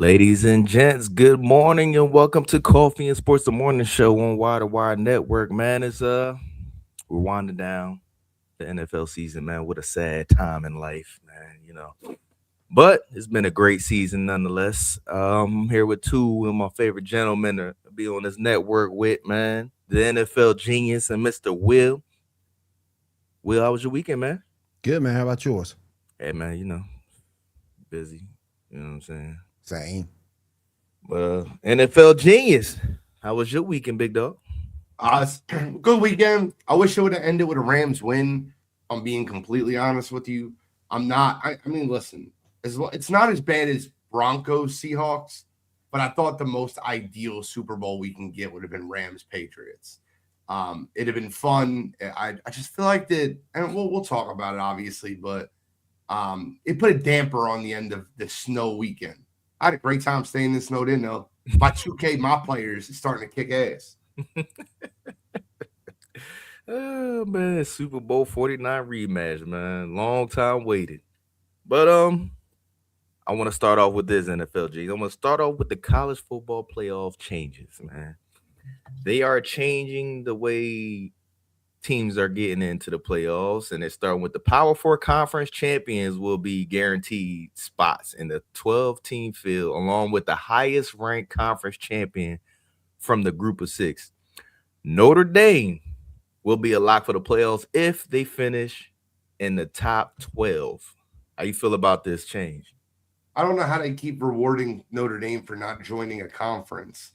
Ladies and gents, good morning and welcome to Coffee and Sports the Morning Show on Wire to Wire Network. Man, we're winding down the NFL season, man. What a sad time in life, man. But it's been a great season nonetheless. I'm here with two of my favorite gentlemen to be on this network with, man. The NFL genius and Mr. Will. Will, how was your weekend, man? Good man. How about yours? Hey man, busy. You know what I'm saying? Same. NFL genius. How was your weekend, big dog? Good weekend. I wish it would have ended with a Rams win. I'm being completely honest with you. I'm not. I mean, listen, it's not as bad as Broncos Seahawks, but I thought the most ideal Super Bowl we can get would have been Rams Patriots. It'd have been fun. I just feel like that, and we'll talk about it obviously, but it put a damper on the end of the snow weekend. I had a great time staying in snowed in though. My 2K, my players is starting to kick ass. Oh man, Super Bowl 49 rematch, man. Long time waited. But I want to start off with this NFLG. I'm gonna start off with the college football playoff changes, man. They are changing the way teams are getting into the playoffs, and it's starting with the Power Four conference champions will be guaranteed spots in the 12-team field, along with the highest ranked conference champion from the group of six. Notre Dame will be a lock for the playoffs if they finish in the top 12. How you feel about this change? I don't know how they keep rewarding Notre Dame for not joining a conference.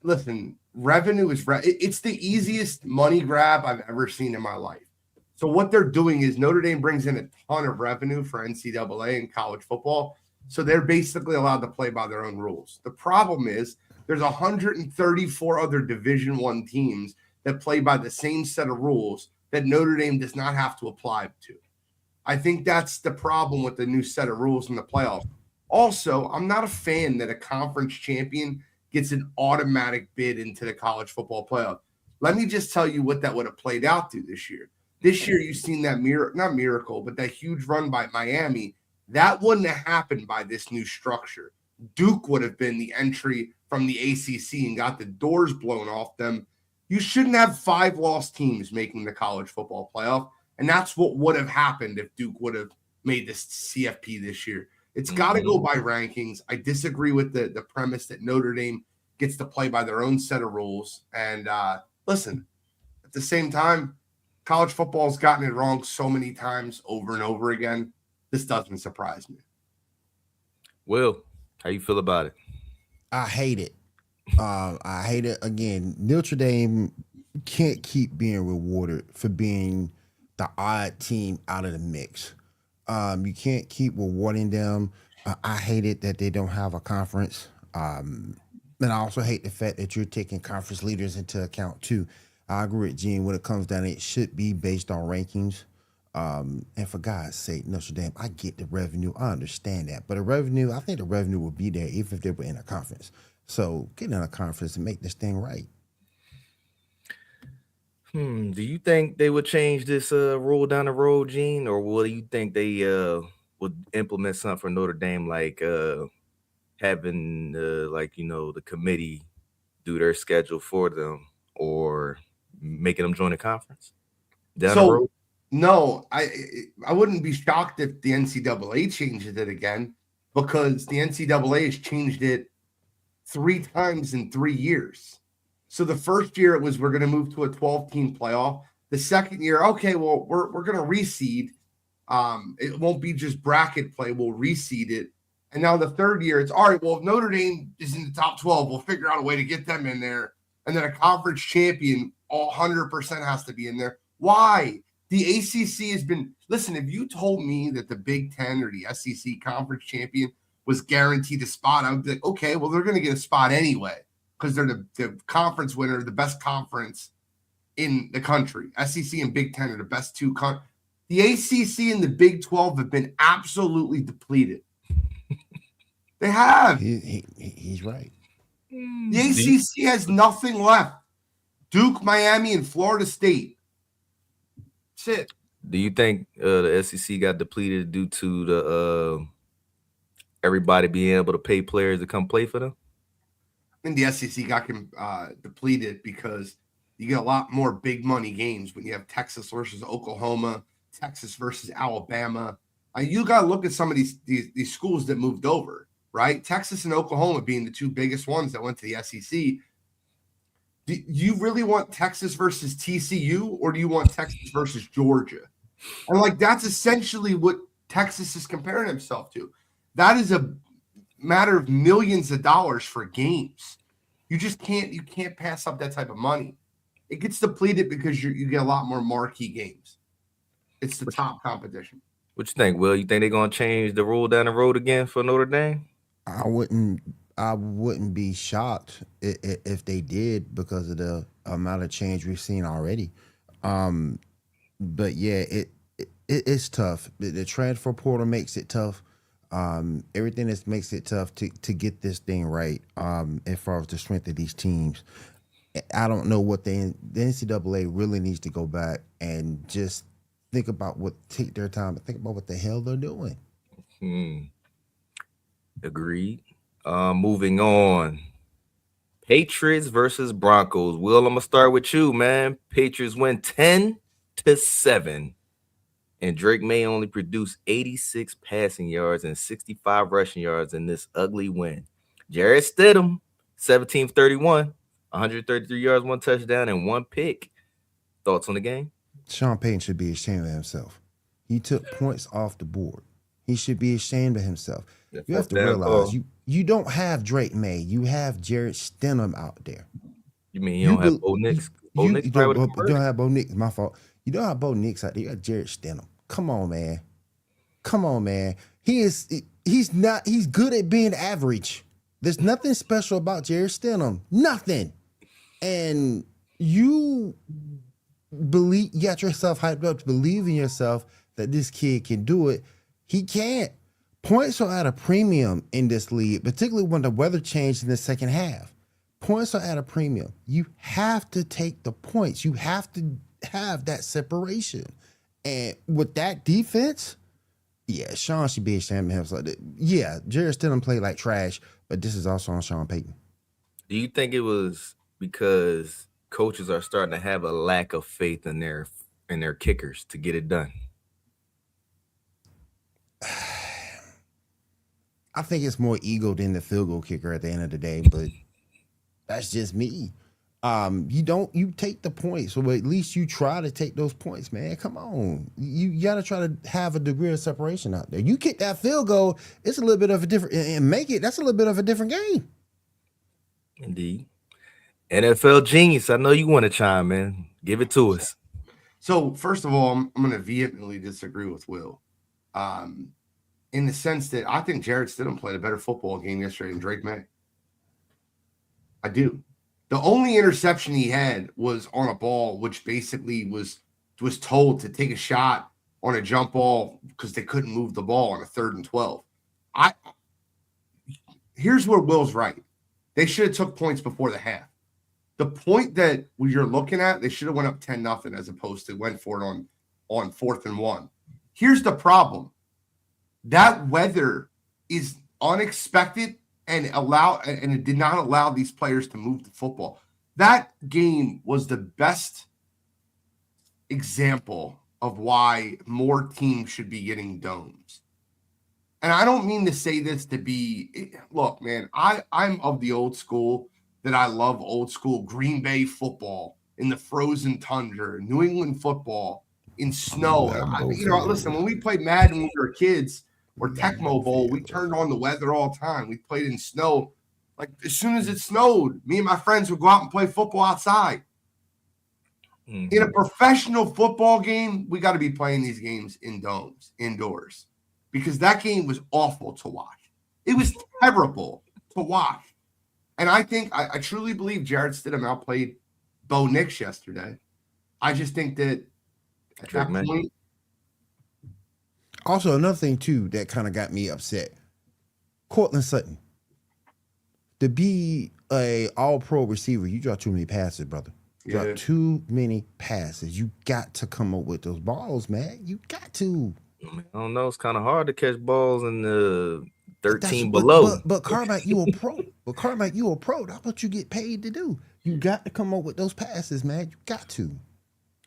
Listen, revenue is it's the easiest money grab I've ever seen in my life. So what they're doing is Notre Dame brings in a ton of revenue for NCAA and college football. So they're basically allowed to play by their own rules. The problem is there's 134 other Division One teams that play by the same set of rules that Notre Dame does not have to apply to. I think that's the problem with the new set of rules in the playoffs. Also, I'm not a fan that a conference champion gets an automatic bid into the college football playoff. Let me just tell you what that would have played out to this year. This year, you've seen that not miracle, but that huge run by Miami. That wouldn't have happened by this new structure. Duke would have been the entry from the ACC and got the doors blown off them. You shouldn't have 5 lost teams making the college football playoff. And that's what would have happened if Duke would have made this CFP this year. It's got to go by rankings. I disagree with the premise that Notre Dame gets to play by their own set of rules. And listen, at the same time, college football has gotten it wrong so many times over and over again. This doesn't surprise me. Will, how you feel about it? I hate it. I hate it again. Notre Dame can't keep being rewarded for being the odd team out of the mix. You can't keep rewarding them. I hate it that they don't have a conference. And I also hate the fact that you're taking conference leaders into account too. I agree with Gene when it comes down, it should be based on rankings. And for God's sake, Notre Dame, I get the revenue. I understand that. But the revenue, I think the revenue would be there even if they were in a conference. So get in a conference and make this thing right. Do you think they would change this rule down the road, Gene, or what do you think they would implement something for Notre Dame, like having the committee do their schedule for them, or making them join the conference down the So road? no, I wouldn't be shocked if the NCAA changes it again because the NCAA has changed it 3 times in 3 years. So the first year it was we're going to move to a 12-team playoff. The second year, okay, well we're going to reseed. It won't be just bracket play. We'll reseed it. And now the third year, it's all right. Well, if Notre Dame is in the top 12, we'll figure out a way to get them in there. And then a conference champion, 100% has to be in there. Why? The ACC has been. Listen, if you told me that the Big Ten or the SEC conference champion was guaranteed a spot, I would be like, okay, well, they're going to get a spot anyway because they're the conference winner, the best conference in the country. SEC and Big Ten are the best two. The ACC and the Big 12 have been absolutely depleted. They have. He's right. The ACC has nothing left. Duke, Miami, and Florida State. That's it. Do you think the SEC got depleted due to everybody being able to pay players to come play for them? I think the SEC got depleted because you get a lot more big money games when you have Texas versus Oklahoma, Texas versus Alabama. You got to look at some of these schools that moved over, right? Texas and Oklahoma being the two biggest ones that went to the SEC. Do you really want Texas versus TCU, or do you want Texas versus Georgia? And like that's essentially what Texas is comparing himself to. That is a matter of millions of dollars for games. You can't pass up that type of money. It gets depleted because you get a lot more marquee games. It's the top competition. What you think, Will? You think they're gonna change the rule down the road again for Notre Dame? I wouldn't be shocked if they did because of the amount of change we've seen already. But yeah, it's tough. The transfer portal makes it tough. Everything that makes it tough to get this thing right. As far as the strength of these teams, I don't know what the NCAA really needs to go back and just take their time and think about what the hell they're doing. Agreed. Moving on. Patriots versus Broncos. Will, I'm gonna start with you, man. Patriots win 10-7. And Drake May only produced 86 passing yards and 65 rushing yards in this ugly win. Jarrett Stidham, 17-31, 133 yards, 1 touchdown, and 1 pick. Thoughts on the game? Sean Payton should be ashamed of himself. He took points off the board. He should be ashamed of himself. You have to realize you don't have Drake May. You have Jarrett Stidham out there. You mean you don't have Bo Nix? You don't have Bo Nix. My fault. You don't have Bo Nix out there. You got Jarrett Stidham. Come on, man. He's good at being average. There's nothing special about Jarrett Stidham. Nothing. And you got yourself hyped up to believe in yourself that this kid can do it. He can't. Points are at a premium in this league, particularly when the weather changed in the second half. Points are at a premium. You have to take the points. You have to have that separation. And with that defense, yeah, Sean should be ashamed of himself. Yeah, Jarrett Stidham played like trash, but this is also on Sean Payton. Do you think it was because coaches are starting to have a lack of faith in their kickers to get it done? I think it's more ego than the field goal kicker at the end of the day, but that's just me. You take the points, so at least you try to take those points, man. Come on. You got to try to have a degree of separation out there. You kick that field goal, it's a little bit of a different, and make it, that's a little bit of a different game. Indeed. NFL Genius, I know you want to chime in. Give it to us. So, first of all, I'm going to vehemently disagree with Will. In the sense that I think Jarrett Stidham played a better football game yesterday than Drake May. I do. The only interception he had was on a ball, which basically was told to take a shot on a jump ball because they couldn't move the ball on a 3rd and 12. Here's where Will's right. They should have took points before the half. The point that you're looking at, they should have went up 10-0 as opposed to went for it on 4th and 1. Here's the problem. That weather is unexpected and it did not allow these players to move the football. That game was the best example of why more teams should be getting domes. And I don't mean to say this to be, look, man, I'm of the old school that I love old school Green Bay football in the frozen tundra, New England football in snow. Listen, when we played Madden when we were kids, or Tecmo Bowl, we turned on the weather all the time. We played in snow. Like, as soon as it snowed, me and my friends would go out and play football outside. Mm-hmm. In a professional football game, we got to be playing these games in domes, indoors, because that game was awful to watch. It was terrible to watch. And I think, I truly believe Jarrett Stidham outplayed Bo Nix yesterday. I just think that at that point, also, another thing, too, that kind of got me upset. Courtland Sutton. To be a all-pro receiver, you draw too many passes, brother. You draw too many passes. You got to come up with those balls, man. You got to. I don't know. It's kind of hard to catch balls in the 13 below. But Carmack, you a pro. But Carmack, you a pro. That's what you get paid to do. You got to come up with those passes, man. You got to.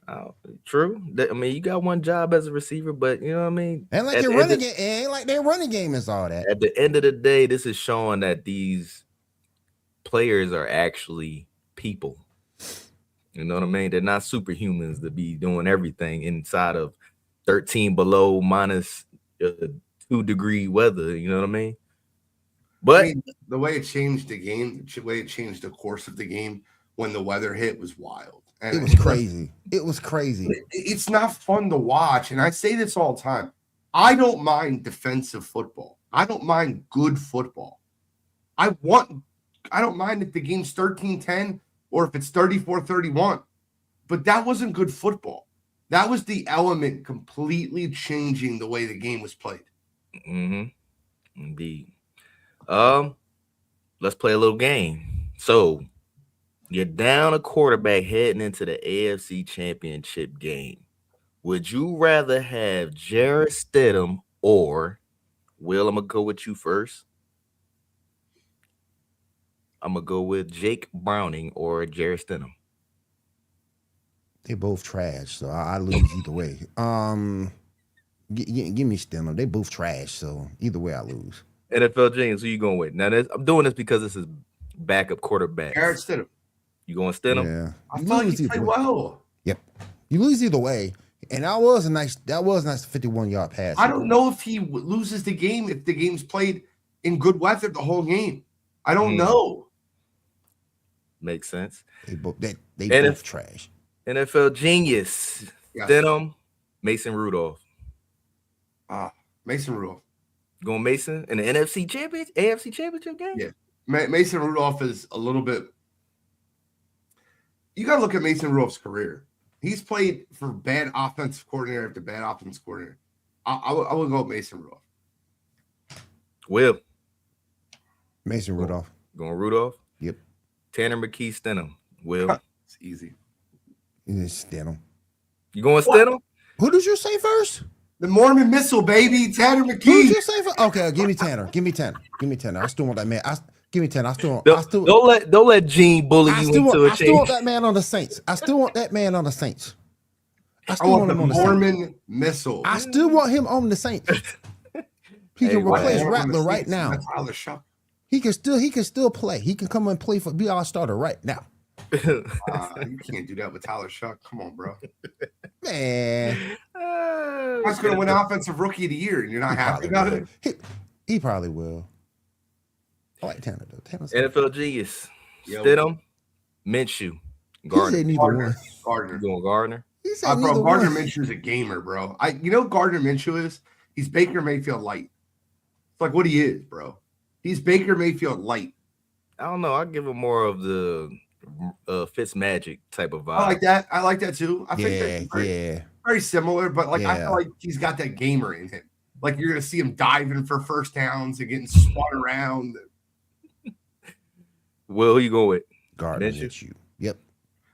Oh, true. I mean, you got one job as a receiver, but you know what I mean? And like your running game, ain't like their running game is all that. At the end of the day, this is showing that these players are actually people. You know what I mean? They're not superhumans to be doing everything inside of 13 below minus 2-degree weather. You know what I mean? But I mean, the way it changed the game, the way it changed the course of the game when the weather hit was wild. And It was crazy. It was crazy. It's not fun to watch. And I say this all the time. I don't mind defensive football. I don't mind good football. I don't mind if the game's 13-10 or if it's 34-31. But that wasn't good football. That was the element completely changing the way the game was played. Indeed. Let's play a little game. So you're down a quarterback heading into the AFC Championship game. Would you rather have Jarrett Stidham or Will? I'm gonna go with you first. I'm gonna go with Jake Browning or Jarrett Stidham. They both trash, so I lose either way. Give me Stidham. They both trash, so either way I lose. NFL James, who you going with? Now, I'm doing this because this is backup quarterback. Jarrett Stidham. You going Stidham? Yeah, I thought he played well. Yep, you lose either way, and that was a nice 51-yard pass. I don't know if he loses the game if the game's played in good weather the whole game. I don't know. Makes sense. They both trash. NFL genius. Yes. Stidham, Mason Rudolph. Mason Rudolph. Going Mason in the AFC Championship game? Yeah. Mason Rudolph is a little bit. You got to look at Mason Rudolph's career. He's played for bad offensive coordinator after bad offensive coordinator. I will go with Mason Rudolph. Will. Mason Rudolph. Going Rudolph? Yep. Tanner McKee, Stidham. Will. It's easy. Stidham. You going Stidham? Who did you say first? The Mormon Missile, baby. Tanner Who did McKee. you say first? Okay, give me Tanner. Give me Tanner. I still want that man. Give me Tanner. Don't let Gene bully you into a I still want that man on the Saints. I still want that man on the Saints. I still want him on the Mormon Saints. Missile. I still want him on the Saints. He can replace Rattler right now. That's Tyler Shuck. He can still play. He can come and play be our starter right now. You can't do that with Tyler Shuck. Come on, bro. Man, That's going to win Offensive Rookie of the Year, and you're not happy about it. He probably will. I like Tanner though. NFL genius. Yo. Stidham, Minshew, He Gardner. said neither one. Gardner. You going Gardner? He said Bro, neither Gardner one. Minshew is a gamer, bro. You know what Gardner Minshew is? He's Baker Mayfield light. It's like what he is, bro. He's Baker Mayfield light. I don't know. I give him more of the Fitzmagic type of vibe. I like that too. I think that's very similar, but I feel like he's got that gamer in him. Like you're gonna see him diving for first downs and getting spun around. Will, who you go with? Gardner Minshew? Minshew. Yep.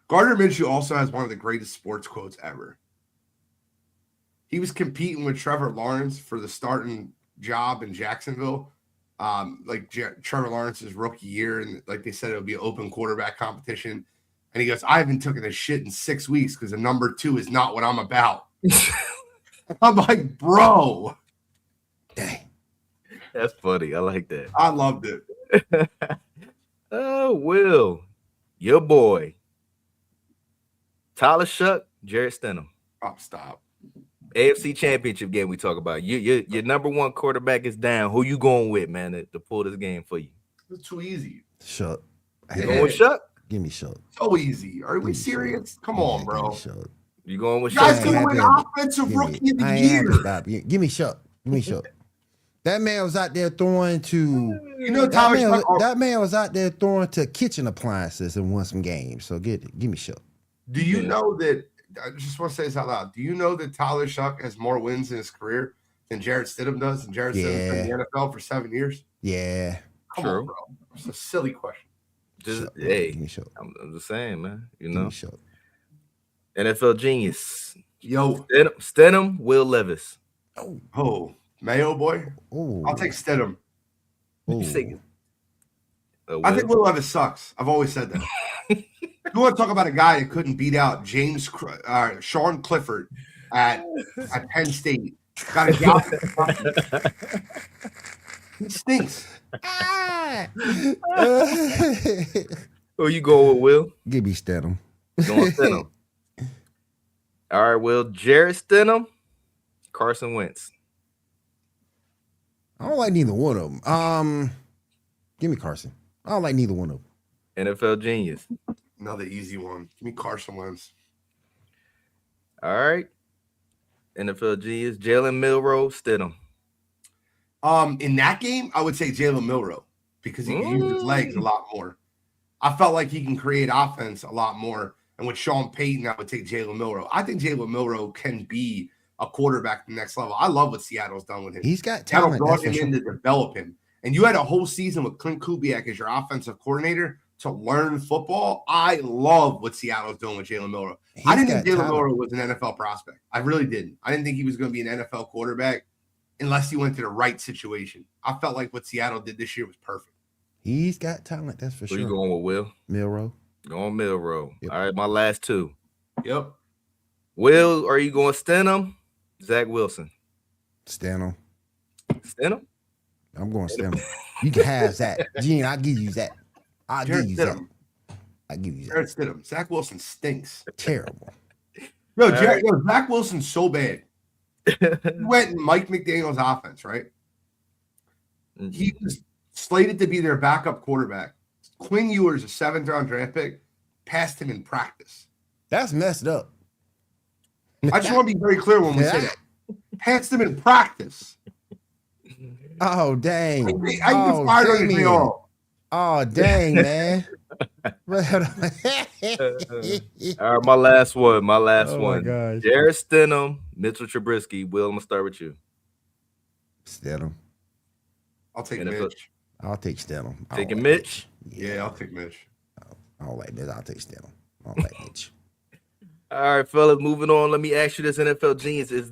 Gardner Minshew also has one of the greatest sports quotes ever. He was competing with Trevor Lawrence for the starting job in Jacksonville. Trevor Lawrence's rookie year, and like they said, it would be an open quarterback competition. And he goes, I haven't taken a shit in 6 weeks because the number 2 is not what I'm about. I'm like, bro. Dang. That's funny. I like that. I loved it. Oh, Will, your boy, Tyler Shuck, Jarrett Stidham. Oh, stop. AFC Championship game we talk about. Your number one quarterback is down. Who you going with, man, to pull this game for you? It's too easy. Shuck. You going with Shuck? Give me Shuck. So easy. Are we serious? Come on, bro. You going with You guys Shuck? gonna win Offensive Rookie of the Year. Give me Shuck. Give me Shuck. That man was out there throwing to. You know, Tyler Shuck. That man was out there throwing to kitchen appliances and won some games. So give me Shuck. Do you know that? I just want to say this out loud. Do you know that Tyler Shuck has more wins in his career than Jarrett Stidham does? And Jarrett Stidham's been in the NFL for 7 years. Yeah. Come on, bro. It's a silly question. Hey, give me Shuck. I'm just saying, man. You Give know, me Shuck. NFL genius. Yo, Stidham, Will Levis. oh, Mayo boy. Oh, I'll take Stidham. You say, I think Will? Will Levis sucks. I've always said that. You want to talk about a guy that couldn't beat out Sean Clifford at Penn State? Got a job. He stinks. Who you go with, Will? Give me Stidham. Going Stidham. All right, Will. Jarrett Stidham, Carson Wentz. I don't like neither one of them. Give me Carson. I don't like neither one of them. NFL genius. Another easy one. Give me Carson Wentz. All right. NFL genius. Jalen Milroe, Stidham. In that game, I would say Jalen Milroe because he can use his legs a lot more. I felt like he can create offense a lot more. And with Sean Payton, I would take Jalen Milroe. I think Jalen Milroe can be a quarterback at the next level. I love what Seattle's done with him. He's got Seattle talent. brought him in to develop him. And you had a whole season with Clint Kubiak as your offensive coordinator to learn football. I love what Seattle's doing with Jalen Milroe. I didn't think Jalen Milroe was an NFL prospect. I really didn't. I didn't think he was going to be an NFL quarterback unless he went to the right situation. I felt like what Seattle did this year was perfect. He's got talent, that's for Who sure. you going with, Will? Milroe. Going Milroe. Yep. All right, my last two. Yep. Will, are you going Stidham? Zach Wilson. Stidham. Stidham? I'm going Stidham. You can have Zach. Gene, I'll give you Zach. I'll give you Zach. I'll give you Zach. Jarrett Stidham. Zach Wilson stinks. Terrible. Yo, Zach Wilson's so bad. He went in Mike McDaniel's offense, right? He was slated to be their backup quarterback. Quinn Ewers, a 7th-round draft pick, passed him in practice. That's messed up. I just want to be very clear when we say that. Passed him in practice. Oh, dang. I get fired on your day off. Oh, dang, man. All right, my last one. My Oh, gosh. Jarrett Stidham, Mitchell Trubisky. Will, I'm going to start with you. Stidham. I'll take NFL. Mitch. I'll take Stidham. I don't Taking like Mitch? Yeah, I'll take Mitch. I don't like Mitch. I'll take Stidham. I don't like Mitch. All right, fellas, moving on. Let me ask you this, NFL genius. Is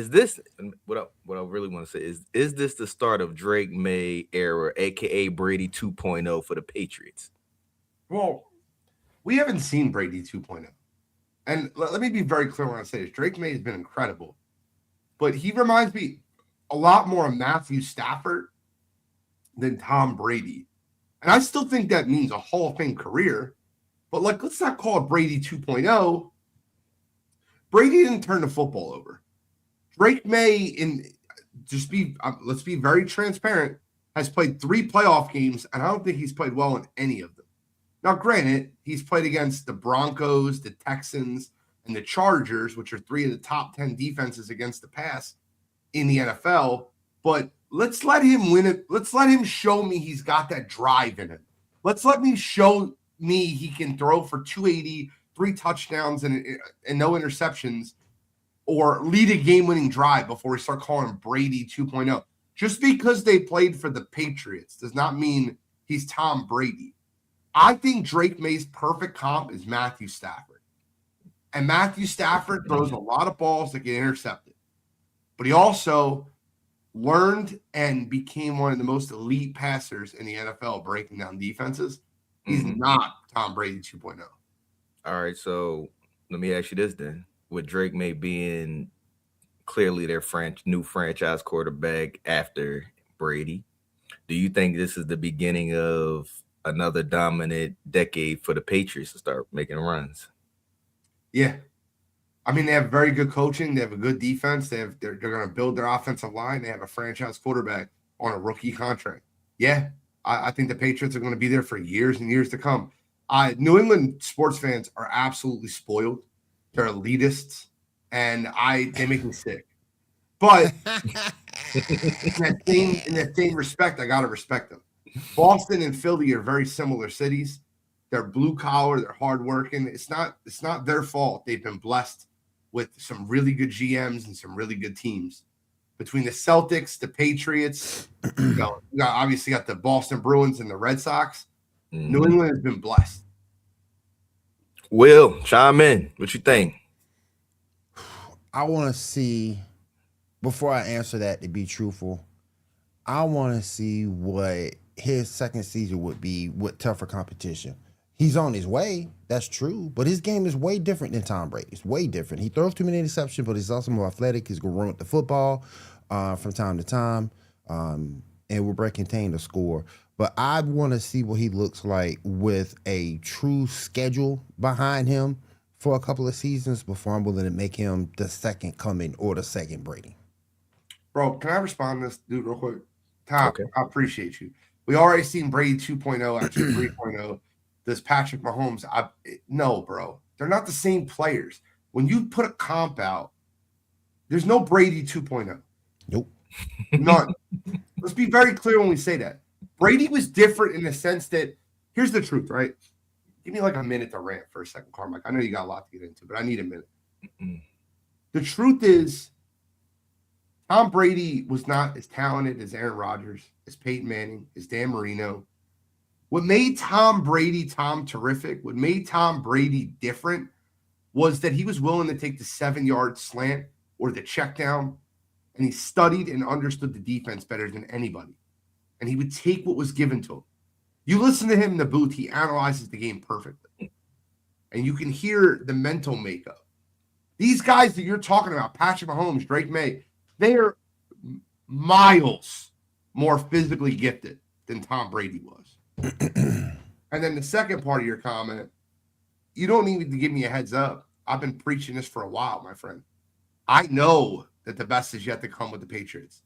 this what I really want to say is this the start of Drake May era, aka Brady 2.0 for the Patriots? Well, we haven't seen Brady 2.0. And let me be very clear when I say this. Drake May has been incredible. But he reminds me a lot more of Matthew Stafford than Tom Brady. And I still think that means a Hall of Fame career. But let's not call it Brady 2.0. Brady didn't turn the football over. Drake May, let's be very transparent, has played 3 playoff games, and I don't think he's played well in any of them. Now, granted, he's played against the Broncos, the Texans, and the Chargers, which are 3 of the top 10 defenses against the pass in the NFL. But let's let him win it. Let's let him show me he's got that drive in him. Let's let me show me he can throw for 280, 3 touchdowns, and no interceptions, or lead a game-winning drive before we start calling him Brady 2.0. Just because they played for the Patriots does not mean he's Tom Brady. I think Drake May's perfect comp is Matthew Stafford. And Matthew Stafford throws a lot of balls that get intercepted. But he also learned and became one of the most elite passers in the NFL, breaking down defenses. He's not Tom Brady 2.0. All right, so let me ask you this then. With Drake May being clearly their new franchise quarterback after Brady, do you think this is the beginning of another dominant decade for the Patriots to start making runs? Yeah. I mean, they have very good coaching. They have a good defense. They're going to build their offensive line. They have a franchise quarterback on a rookie contract. Yeah, I think the Patriots are going to be there for years and years to come. New England sports fans are absolutely spoiled. They're elitists, and they make me sick. But in that same respect, I got to respect them. Boston and Philly are very similar cities. They're blue collar. They're hardworking. It's not their fault. They've been blessed with some really good GMs and some really good teams. Between the Celtics, the Patriots, obviously got the Boston Bruins and the Red Sox. New England has been blessed. Will, chime in. What you think? I want to see before I answer that, to be truthful, I want to see what his second season would be with tougher competition. He's on his way, that's true, but his game is way different than Tom Brady. It's way different. He throws too many interceptions, but he's also more athletic. He's going to run with the football from time to time, and will break contain the score. But I want to see what he looks like with a true schedule behind him for a couple of seasons before I'm willing to make him the second coming or the second Brady. Bro, can I respond to this dude real quick? Tom, Okay. I appreciate you. We already seen Brady 2.0, actually 3.0. This Patrick Mahomes, no, bro. They're not the same players. When you put a comp out, there's no Brady 2.0. Nope. None. Let's be very clear when we say that. Brady was different in the sense that, here's the truth, right? Give me like a minute to rant for a second, Carmack. I know you got a lot to get into, but I need a minute. The truth is, Tom Brady was not as talented as Aaron Rodgers, as Peyton Manning, as Dan Marino. What made Tom Brady terrific, what made Tom Brady different, was that he was willing to take the 7-yard slant or the check down, and he studied and understood the defense better than anybody. And he would take what was given to him. You listen to him in the booth, he analyzes the game perfectly. And you can hear the mental makeup. These guys that you're talking about, Patrick Mahomes, Drake May, they are miles more physically gifted than Tom Brady was. And then the second part of your comment, you don't need to give me a heads up. I've been preaching this for a while, my friend. I know that the best is yet to come with the Patriots.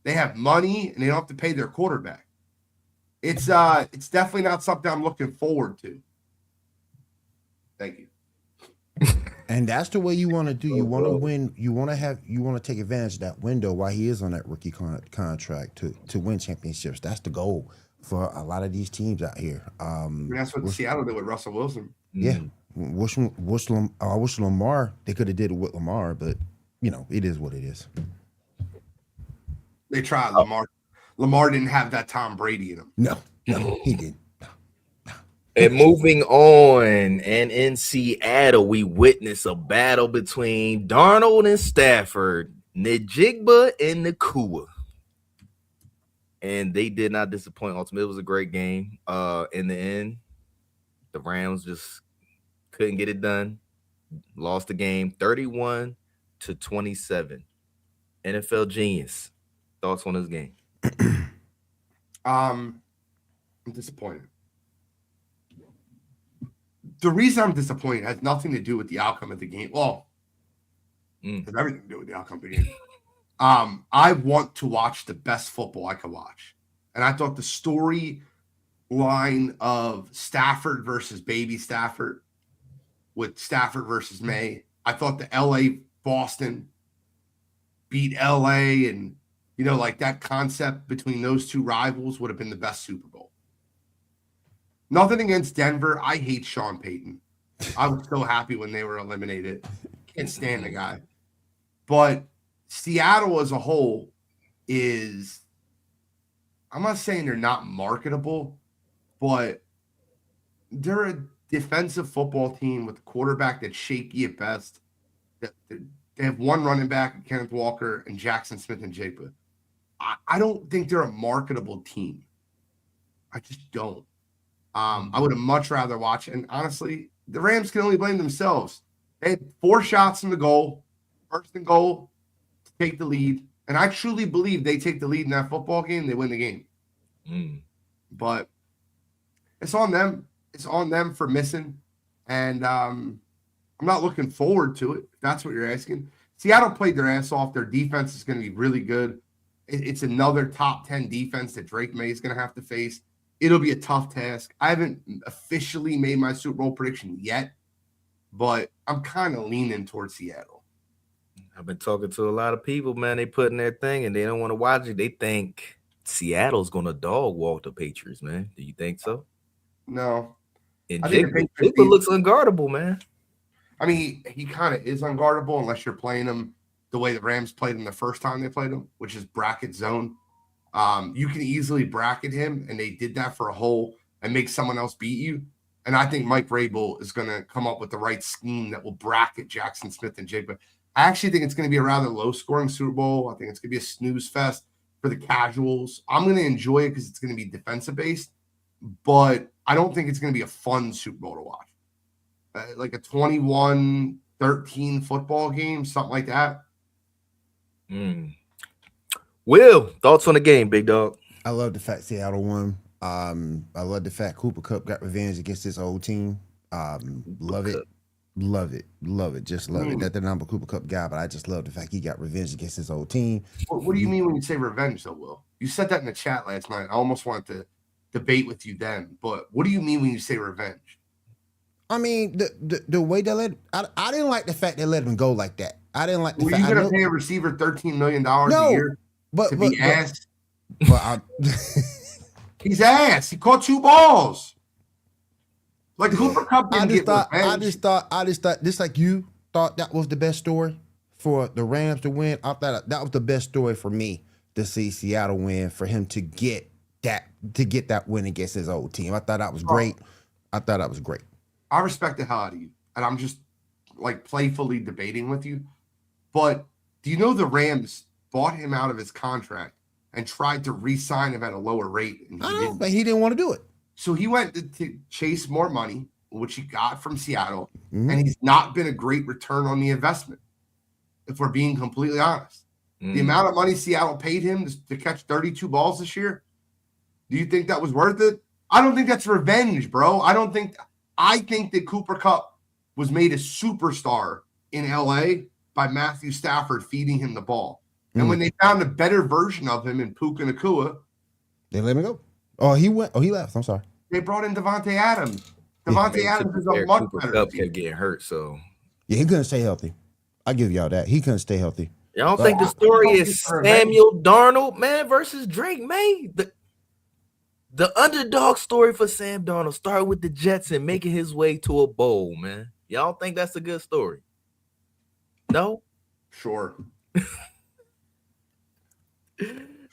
They have money and they don't have to pay their quarterback. It's definitely not something I'm looking forward to. Thank you. And that's the way you want to do. You want to win. You want to take advantage of that window while he is on that rookie contract to win championships. That's the goal for a lot of these teams out here. And that's what Seattle did with Russell Wilson. Yeah. I wish Lamar, they could have did it with Lamar, but it is what it is. They tried Lamar. Lamar didn't have that Tom Brady in him. No, he didn't. And moving on, and in Seattle, we witnessed a battle between Darnold and Stafford, Njigba and Nakua. And they did not disappoint. Ultimately, it was a great game. In the end, the Rams just couldn't get it done. Lost the game 31-27. NFL genius. Thoughts on this game? I'm disappointed. The reason I'm disappointed has nothing to do with the outcome of the game. Well, it has everything to do with the outcome of the game. I want to watch the best football I could watch. And I thought the story line of Stafford versus baby Stafford with Stafford versus May, I thought the LA Boston beat LA and, like that concept between those two rivals would have been the best Super Bowl. Nothing against Denver. I hate Sean Payton. I was so happy when they were eliminated. Can't stand the guy. But Seattle as a whole is, I'm not saying they're not marketable, but they're a defensive football team with a quarterback that's shaky at best. They have one running back, Kenneth Walker, and Jackson Smith-Njigba. I don't think they're a marketable team. I just don't. I would have much rather watch. And honestly, the Rams can only blame themselves. They had 4 shots in the goal, first and goal, to take the lead. And I truly believe they take the lead in that football game, they win the game. But it's on them. It's on them for missing. And I'm not looking forward to it, if that's what you're asking. Seattle played their ass off. Their defense is going to be really good. It's another top 10 defense that Drake May is going to have to face. It'll be a tough task. I haven't officially made my Super Bowl prediction yet, but I'm kind of leaning towards Seattle. I've been talking to a lot of people, man. They put in their thing and they don't want to watch it. They think Seattle's going to dog walk the Patriots, man. Do you think so? No. And Jigba looks unguardable, man. I mean, he kind of is unguardable unless you're playing him the way the Rams played him the first time they played him, which is bracket zone. You can easily bracket him, and they did that for a hole and make someone else beat you. And I think Mike Vrabel is going to come up with the right scheme that will bracket Jackson Smith-Njigba. I actually think it's going to be a rather low-scoring Super Bowl. I think it's going to be a snooze fest for the casuals. I'm going to enjoy it because it's going to be defensive-based, but I don't think it's going to be a fun Super Bowl to watch. Like a 21-13 football game, something like that. Will, thoughts on the game, big dog? I love the fact Seattle won. I love the fact Cooper Kupp got revenge against his old team. Love it. Love it. Love it. Just love it. Not that I'm a Cooper Kupp guy, but I just love the fact he got revenge against his old team. What do you mean when you say revenge, though, Will? You said that in the chat last night. I almost wanted to debate with you then, but what do you mean when you say revenge? I mean, the way they I didn't like the fact they let him go like that. I didn't like the Were fact. you going to pay a receiver $13 million a year to be ass? But He's ass. He caught 2 balls. Like Cooper Kupp didn't get revenge. I just thought, just like you thought that was the best story for the Rams to win. I thought that was the best story for me to see Seattle win, for him to get that win against his old team. I thought that was great. I respect the hell out of you, and I'm just like playfully debating with you. But do you know the Rams bought him out of his contract and tried to re-sign him at a lower rate? And but he didn't want to do it. So he went to chase more money, which he got from Seattle, and he's not been a great return on the investment, if we're being completely honest. The amount of money Seattle paid him to catch 32 balls this year, do you think that was worth it? I don't think that's revenge, bro. I think that Cooper Kupp was made a superstar in LA by Matthew Stafford feeding him the ball. And when they found a better version of him in Puka Nacua, they let him go. Oh, he left. I'm sorry. They brought in Devontae Adams. Devontae Adams is a much better Kupp kept getting hurt, so yeah, he couldn't stay healthy. I give y'all that. He couldn't stay healthy. Y'all think the story is Samuel Darnold, man, versus Drake May? The underdog story for Sam Darnold started with the Jets and making his way to a bowl, man. Y'all think that's a good story? No? Sure.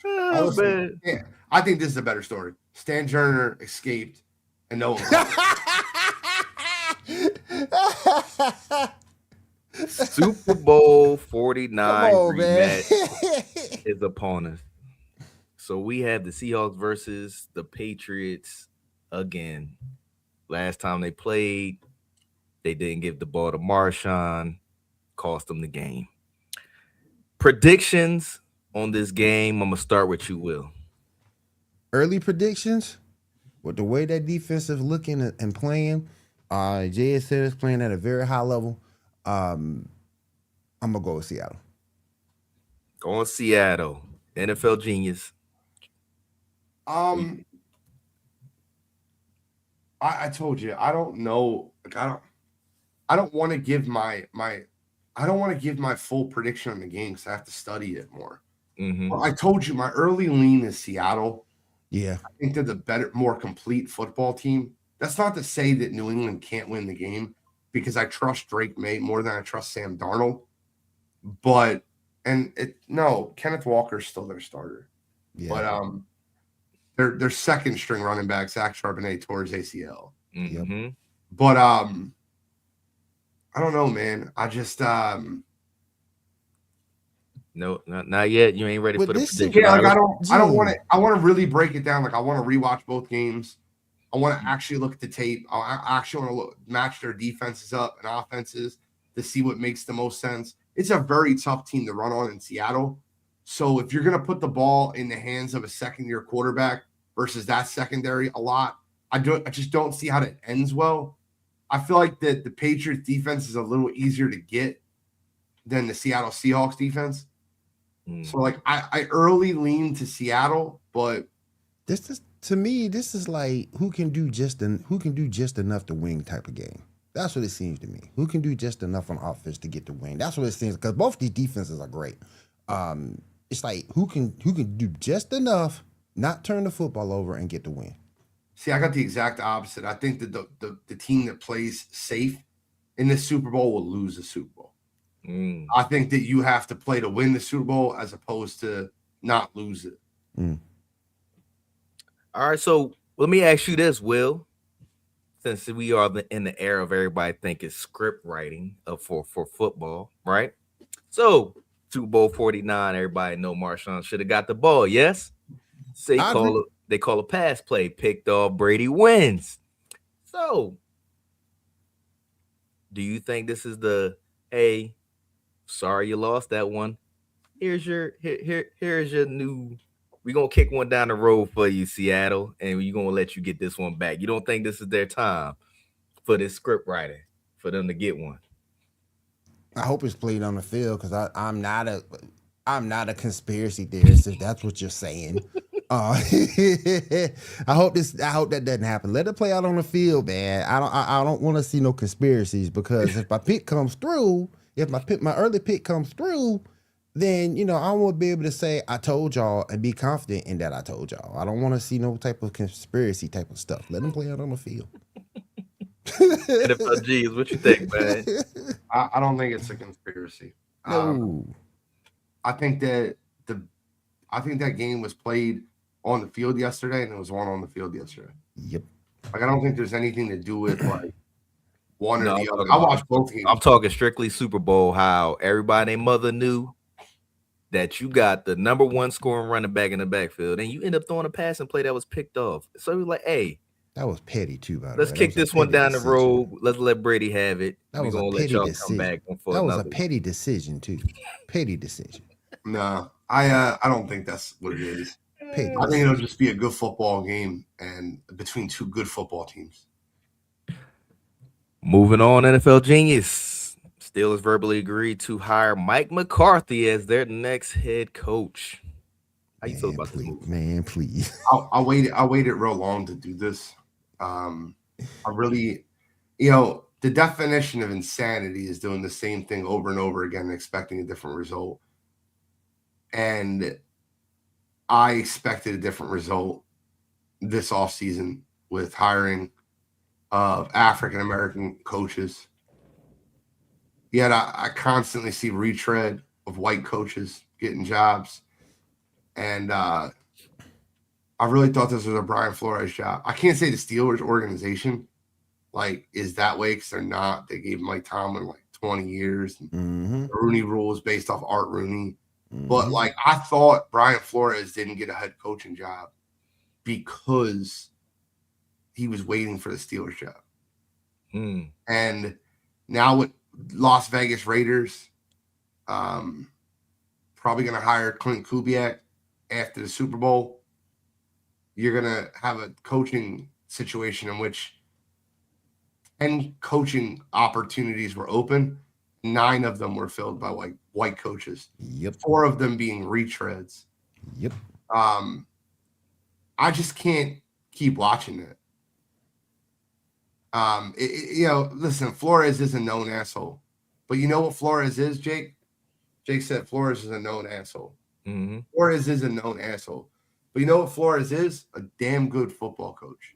Oh, man. Yeah, I think this is a better story. Stan Turner escaped, and no one. Super Bowl 49 rematch is upon us. So we have the Seahawks versus the Patriots again. Last time they played, they didn't give the ball to Marshawn, cost them the game. Predictions on this game. I'm gonna start with you, Will. Early predictions, with the way that defense is looking and playing, JSN is playing at a very high level. I'm gonna go with Seattle. Going Seattle. NFL genius. I told you I don't know. Like I don't want to give my full prediction on the game because I have to study it more. Well, I told you my early lean is Seattle. Yeah, I think they're the better, more complete football team. That's not to say that New England can't win the game, because I trust Drake May more than I trust Sam Darnold. But Kenneth Walker's still their starter. yeah. But their second string running back, Zach Charbonnet, tore his ACL. But I don't know, man. I just no, not yet. You ain't ready for the prediction. Yeah, like I don't want to. I want to really break it down. Like I want to rewatch both games. I want to actually look at the tape. I actually want to match their defenses up and offenses to see what makes the most sense. It's a very tough team to run on in Seattle. So if you're going to put the ball in the hands of a second-year quarterback versus that secondary a lot, I just don't see how that ends well. I feel like that the Patriots defense is a little easier to get than the Seattle Seahawks defense. So like I early lean to Seattle, but this is like who can do just enough to win type of game. That's what it seems to me. Who can do just enough on offense to get the win? That's what it seems, because both these defenses are great. It's like who can do just enough, not turn the football over and get the win. See, I got the exact opposite. I think that the team that plays safe in this Super Bowl will lose the Super Bowl. I think that you have to play to win the Super Bowl as opposed to not lose it. All right, so let me ask you this, Will. Since we are in the era of everybody thinking script writing for football, right? So, Super Bowl 49, everybody know Marshawn should have got the ball, yes? I agree. They call a pass play, picked off, Brady wins. So, do you think this is the hey, sorry you lost that one? Here's your new. We're gonna kick one down the road for you, Seattle, and we're gonna let you get this one back. You don't think this is their time for this script writing for them to get one? I hope it's played on the field because I'm not a conspiracy theorist if that's what you're saying. I hope that doesn't happen. Let it play out on the field, man. I don't want to see no conspiracies because if my pick comes through, if my early pick comes through, then I want to be able to say I told y'all and be confident in that I told y'all. I don't want to see no type of conspiracy type of stuff. Let them play out on the field. NFL G's, what you think, man? I don't think it's a conspiracy. No. I think that game was played on the field yesterday, and it was won on the field yesterday. Yep. Like I don't think there's anything to do with like one No, or the other. I watched both games. I'm talking strictly Super Bowl. How everybody and mother knew that you got the number one scoring running back in the backfield, and you end up throwing a passing play that was picked off. So we're like, hey, that was petty too, by the way. let's kick this one down the road. Let's let Brady have it. That was gonna a petty let y'all decision. come back for that was another a petty decision too. Petty decision. No, I don't think that's what it is. Petty I think it'll just be a good football game and between two good football teams. Moving on, NFL Genius. Steelers verbally agreed to hire Mike McCarthy as their next head coach. How you feel about this move? Man, please. I waited real long to do this. I really, the definition of insanity is doing the same thing over and over again and expecting a different result. And I expected a different result this offseason with hiring of African-American coaches. Yet I constantly see retread of white coaches getting jobs. And I really thought this was a Brian Flores job. I can't say the Steelers organization is that way because they're not. They gave Mike Tomlin 20 years. Mm-hmm. The Rooney Rule is based off Art Rooney. Mm-hmm. But I thought Brian Flores didn't get a head coaching job because he was waiting for the Steelers job. And now with Las Vegas Raiders, probably going to hire Clint Kubiak after the Super Bowl. You're going to have a coaching situation in which 10 coaching opportunities were open. 9 of them were filled by white coaches. Yep. 4 of them being retreads. Yep. I just can't keep watching it. Listen, Flores is a known asshole. But you know what Flores is, Jake? Jake said Flores is a known asshole. Mm-hmm. Flores is a known asshole. But you know what Flores is? A damn good football coach.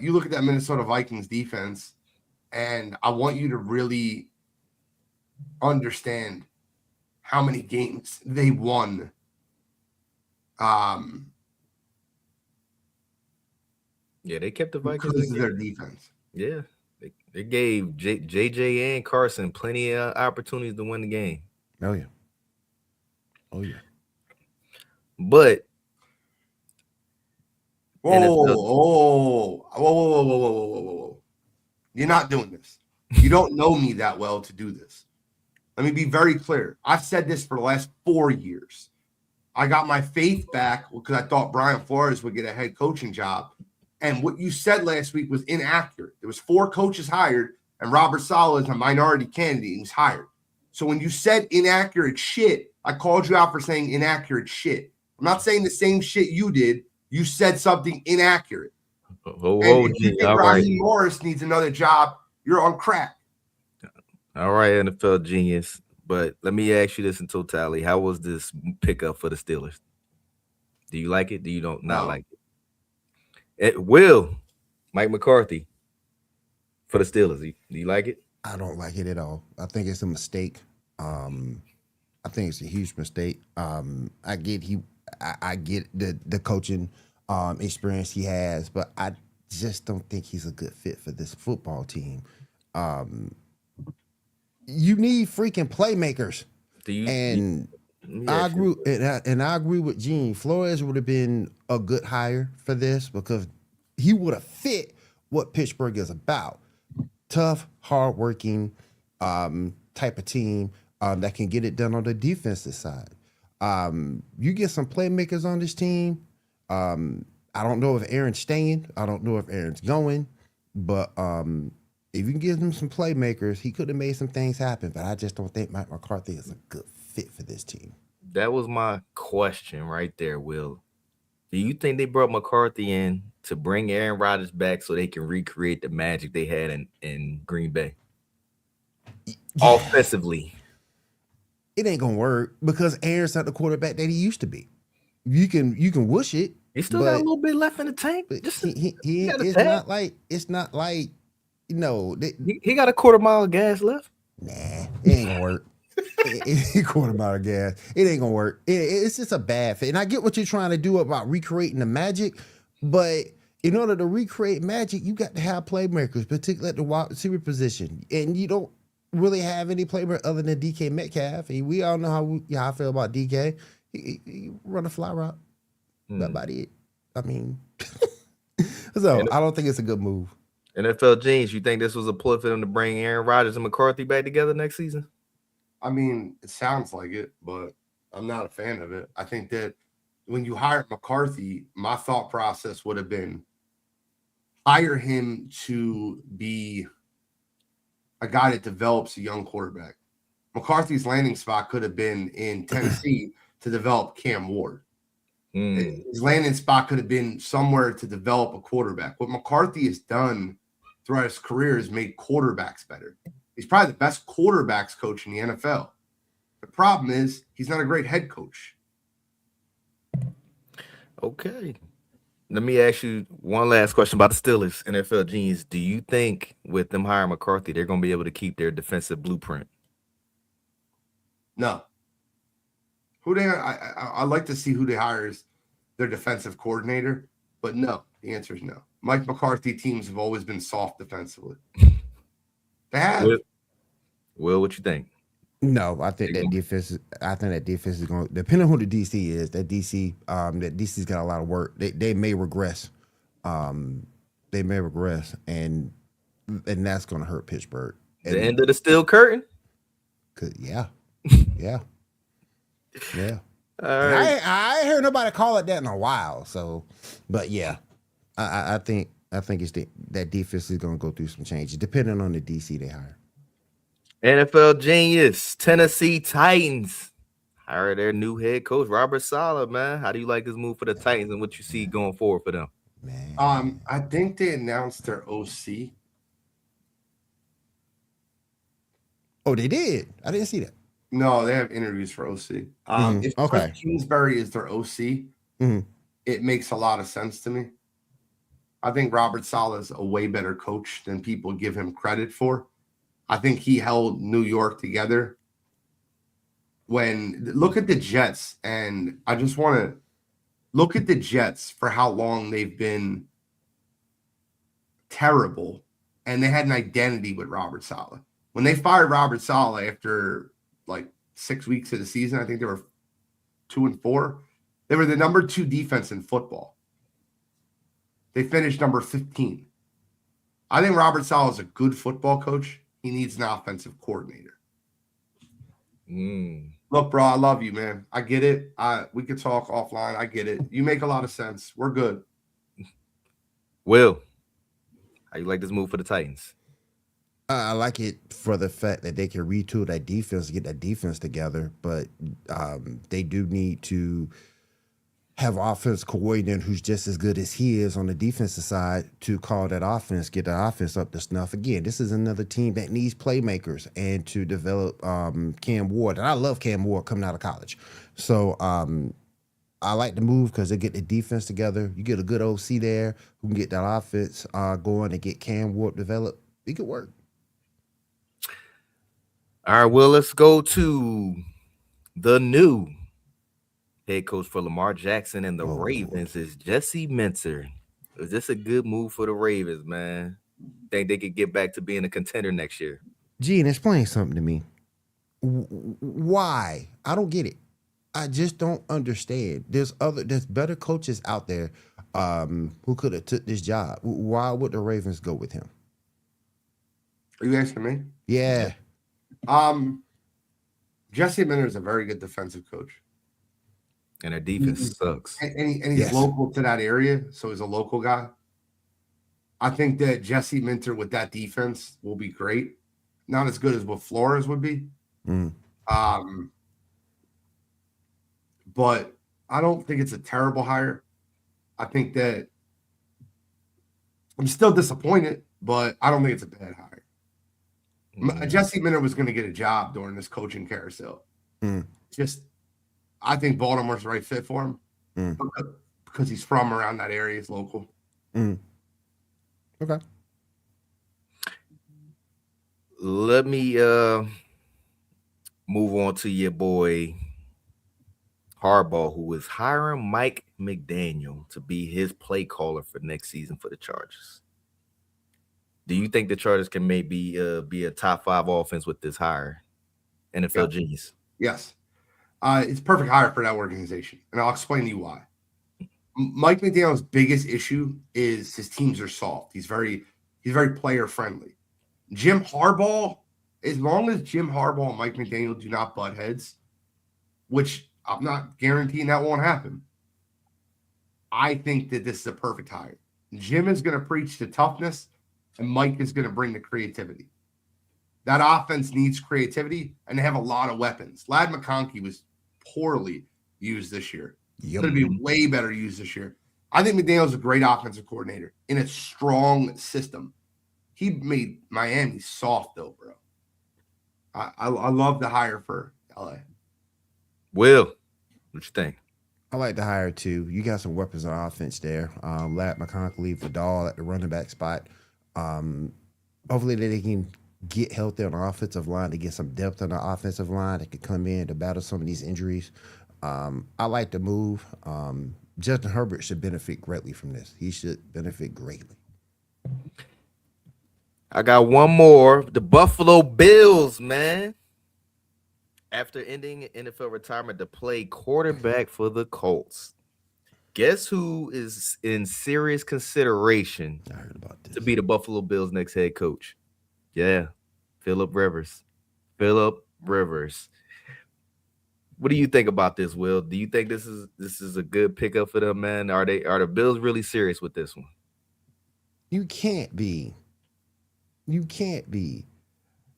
You look at that Minnesota Vikings defense, and I want you to really understand how many games they won. Yeah, they kept the Vikings because of their defense. Yeah, they gave JJ and Carson plenty of opportunities to win the game. Oh yeah. But whoa. You're not doing this. You don't know me that well to do this. Let me be very clear. I've said this for the last 4 years. I got my faith back because I thought Brian Flores would get a head coaching job. And what you said last week was inaccurate. There was 4 coaches hired, and Robert Saleh is a minority candidate. He was hired. So when you said inaccurate shit, I called you out for saying inaccurate shit. I'm not saying the same shit you did. You said something inaccurate. If you think Raheem Morris needs another job, you're on crack. All right, NFL Genius. But let me ask you this in totality. How was this pickup for the Steelers? Do you like it? Do you not like it? Mike McCarthy for the Steelers. Do you like it? I don't like it at all. I think it's a mistake. I think it's a huge mistake. I get the coaching experience he has, but I just don't think he's a good fit for this football team. you need freaking playmakers. Do you? And Yeah, I agree, and I agree with Gene. Flores would have been a good hire for this because he would have fit what Pittsburgh is about. Tough, hardworking type of team that can get it done on the defensive side. You get some playmakers on this team. I don't know if Aaron's staying. I don't know if Aaron's going, but if you can give him some playmakers, he could have made some things happen. But I just don't think Mike McCarthy is a good fit for this team. that was my question right there, Will. Do you think they brought McCarthy in to bring Aaron Rodgers back so they can recreate the magic they had in Green Bay offensively? It ain't gonna work because Aaron's not the quarterback that he used to be. You can wish it. He still got a little bit left in the tank. But Just he got a it's tad. not like you know. he got a quarter mile of gas left. Nah, it ain't gonna work. Quarter mile of gas. It ain't gonna work. It's just a bad fit. And I get what you're trying to do about recreating the magic, but in order to recreate magic, you got to have playmakers, particularly at the wide receiver position. And you don't really have any playmaker other than DK Metcalf. And we all know how I feel about DK. He run a fly route. That's about it. I mean, so I don't think it's a good move. NFL Jeans, you think this was a ploy for them to bring Aaron Rodgers and McCarthy back together next season? I mean, it sounds like it, but I'm not a fan of it. I think that when you hire McCarthy, my thought process would have been hire him to be a guy that develops a young quarterback. McCarthy's landing spot could have been in Tennessee to develop Cam Ward. His landing spot could have been somewhere to develop a quarterback. What McCarthy has done throughout his career is made quarterbacks better. He's probably the best quarterbacks coach in the NFL. The problem is he's not a great head coach. Okay. Let me ask you one last question about the Steelers, NFL Genius. Do you think with them hiring McCarthy, they're going to be able to keep their defensive blueprint? No. I like to see who they hire as their defensive coordinator, but no. The answer is no. Mike McCarthy teams have always been soft defensively. They have. Will, what you think? No, I think that defense is going to depending on who the DC is. That DC's got a lot of work. They may regress. And that's going to hurt Pittsburgh. The end of the steel curtain? Yeah. All right. I ain't heard nobody call it that in a while. So, but yeah, I think it's that defense is going to go through some changes depending on the DC they hire. NFL Genius, Tennessee Titans hired their new head coach, Robert Saleh, man. How do you like this move for the Titans and what you see going forward for them? Man. I think they announced their OC. Oh, they did? I didn't see that. No, they have interviews for OC. If Cliff Kingsbury is their OC, it makes a lot of sense to me. I think Robert Saleh is a way better coach than people give him credit for. I think he held New York together. Look at the Jets, and I just want to look at the Jets for how long they've been terrible, and they had an identity with Robert Saleh. When they fired Robert Saleh after like 6 weeks of the season, I think they were 2-4. They were the number 2 defense in football. They finished number 15. I think Robert Saleh is a good football coach. He needs an offensive coordinator. Look, bro, I love you, man. I get it. We could talk offline. I get it. You make a lot of sense. We're good. Will, how you like this move for the Titans? I like it for the fact that they can retool that defense, get that defense together, but they do need to have offense coordinator who's just as good as he is on the defensive side to call that offense, get that offense up to snuff. Again, this is another team that needs playmakers and to develop Cam Ward. And I love Cam Ward coming out of college. So I like the move because they get the defense together. You get a good OC there who can get that offense going and get Cam Ward developed. It could work. All right, well, let's go to the new head coach for Lamar Jackson and the Ravens is Jesse Minter. Is this a good move for the Ravens, man? Think they could get back to being a contender next year? Gene, explain something to me. Why? I don't get it. I just don't understand. There's better coaches out there who could have took this job. Why would the Ravens go with him? Are you asking me? Yeah. Jesse Minter is a very good defensive coach. And their defense sucks. And he's Yes. local to that area, so he's a local guy. I think that Jesse Minter with that defense will be great. Not as good as what Flores would be. Mm. But I don't think it's a terrible hire. I think that I'm still disappointed, but I don't think it's a bad hire. Jesse Minter was going to get a job during this coaching carousel. Just, I think Baltimore's the right fit for him because he's from around that area. He's local. Okay. Let me move on to your boy Harbaugh, who is hiring Mike McDaniel to be his play caller for next season for the Chargers. Do you think the Chargers can maybe be a top 5 offense with this hire? NFL genius. Yes. It's perfect hire for that organization. And I'll explain to you why. Mike McDaniel's biggest issue is his teams are soft. He's very player friendly. Jim Harbaugh, as long as Jim Harbaugh and Mike McDaniel do not butt heads, which I'm not guaranteeing that won't happen, I think that this is a perfect hire. Jim is going to preach the toughness, and Mike is going to bring the creativity. That offense needs creativity, and they have a lot of weapons. Ladd McConkey was poorly used this year. He's going to be way better used this year. I think McDaniel's a great offensive coordinator in a strong system. He made Miami soft, though, bro. I love the hire for LA. Will, what you think? I like the hire too. You got some weapons on offense there. Ladd McConkey, Vidal at the running back spot. Hopefully they can get healthy on the offensive line to get some depth on the offensive line that could come in to battle some of these injuries. I like the move. Justin Herbert should benefit greatly from this. He should benefit greatly. I got one more. The Buffalo Bills, man. After ending NFL retirement to play quarterback for the Colts. Guess who is in serious consideration I heard about this. to be the Buffalo Bills' next head coach? Yeah, Phillip Rivers. Phillip Rivers. What do you think about this, Will? Do you think this is a good pickup for them, man? Are the Bills really serious with this one? You can't be. You can't be.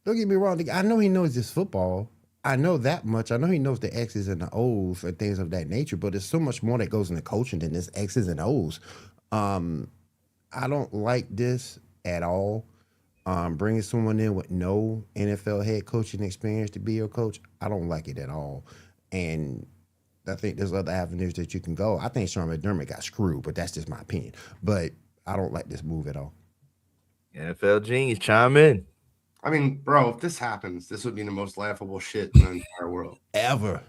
Don't get me wrong. I know he knows this football. I know that much. I know he knows the X's and the O's and things of that nature, but there's so much more that goes into coaching than this X's and O's. I don't like this at all. Bringing someone in with no NFL head coaching experience to be your coach, I don't like it at all. And I think there's other avenues that you can go. I think Sean McDermott got screwed, but that's just my opinion. But I don't like this move at all. NFL genius, chime in. I mean, bro, if this happens, this would be the most laughable shit in the entire world. Ever.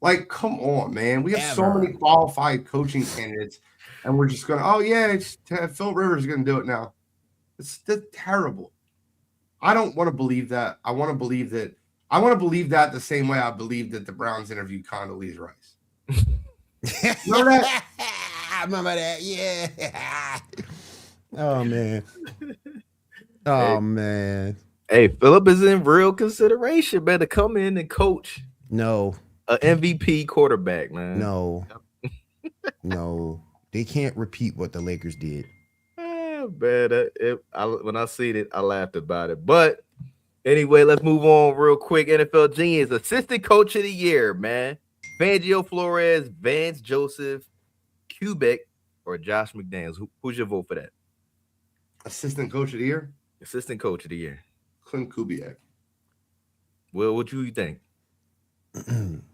Like, come on, man. We have so Ever. many qualified coaching candidates, and we're just going, oh, yeah, Phil Rivers is going to do it now. That's terrible. I don't want to believe that. I want to believe that the same way I believe that the Browns interviewed Condoleezza Rice. Remember that? I remember that. Yeah. Oh, man. Oh, man. Hey, Phillip is in real consideration, man, to come in and coach No. an MVP quarterback, man. No. No. They can't repeat what the Lakers did. Man, when I seen it, I laughed about it. But anyway, let's move on real quick. NFL Genius, assistant coach of the year, man. Fangio Flores, Vance Joseph, Kubik, or Josh McDaniels. Who's your vote for that? Assistant coach of the year? Assistant coach of the year. Clint Kubiak. Will, what you think?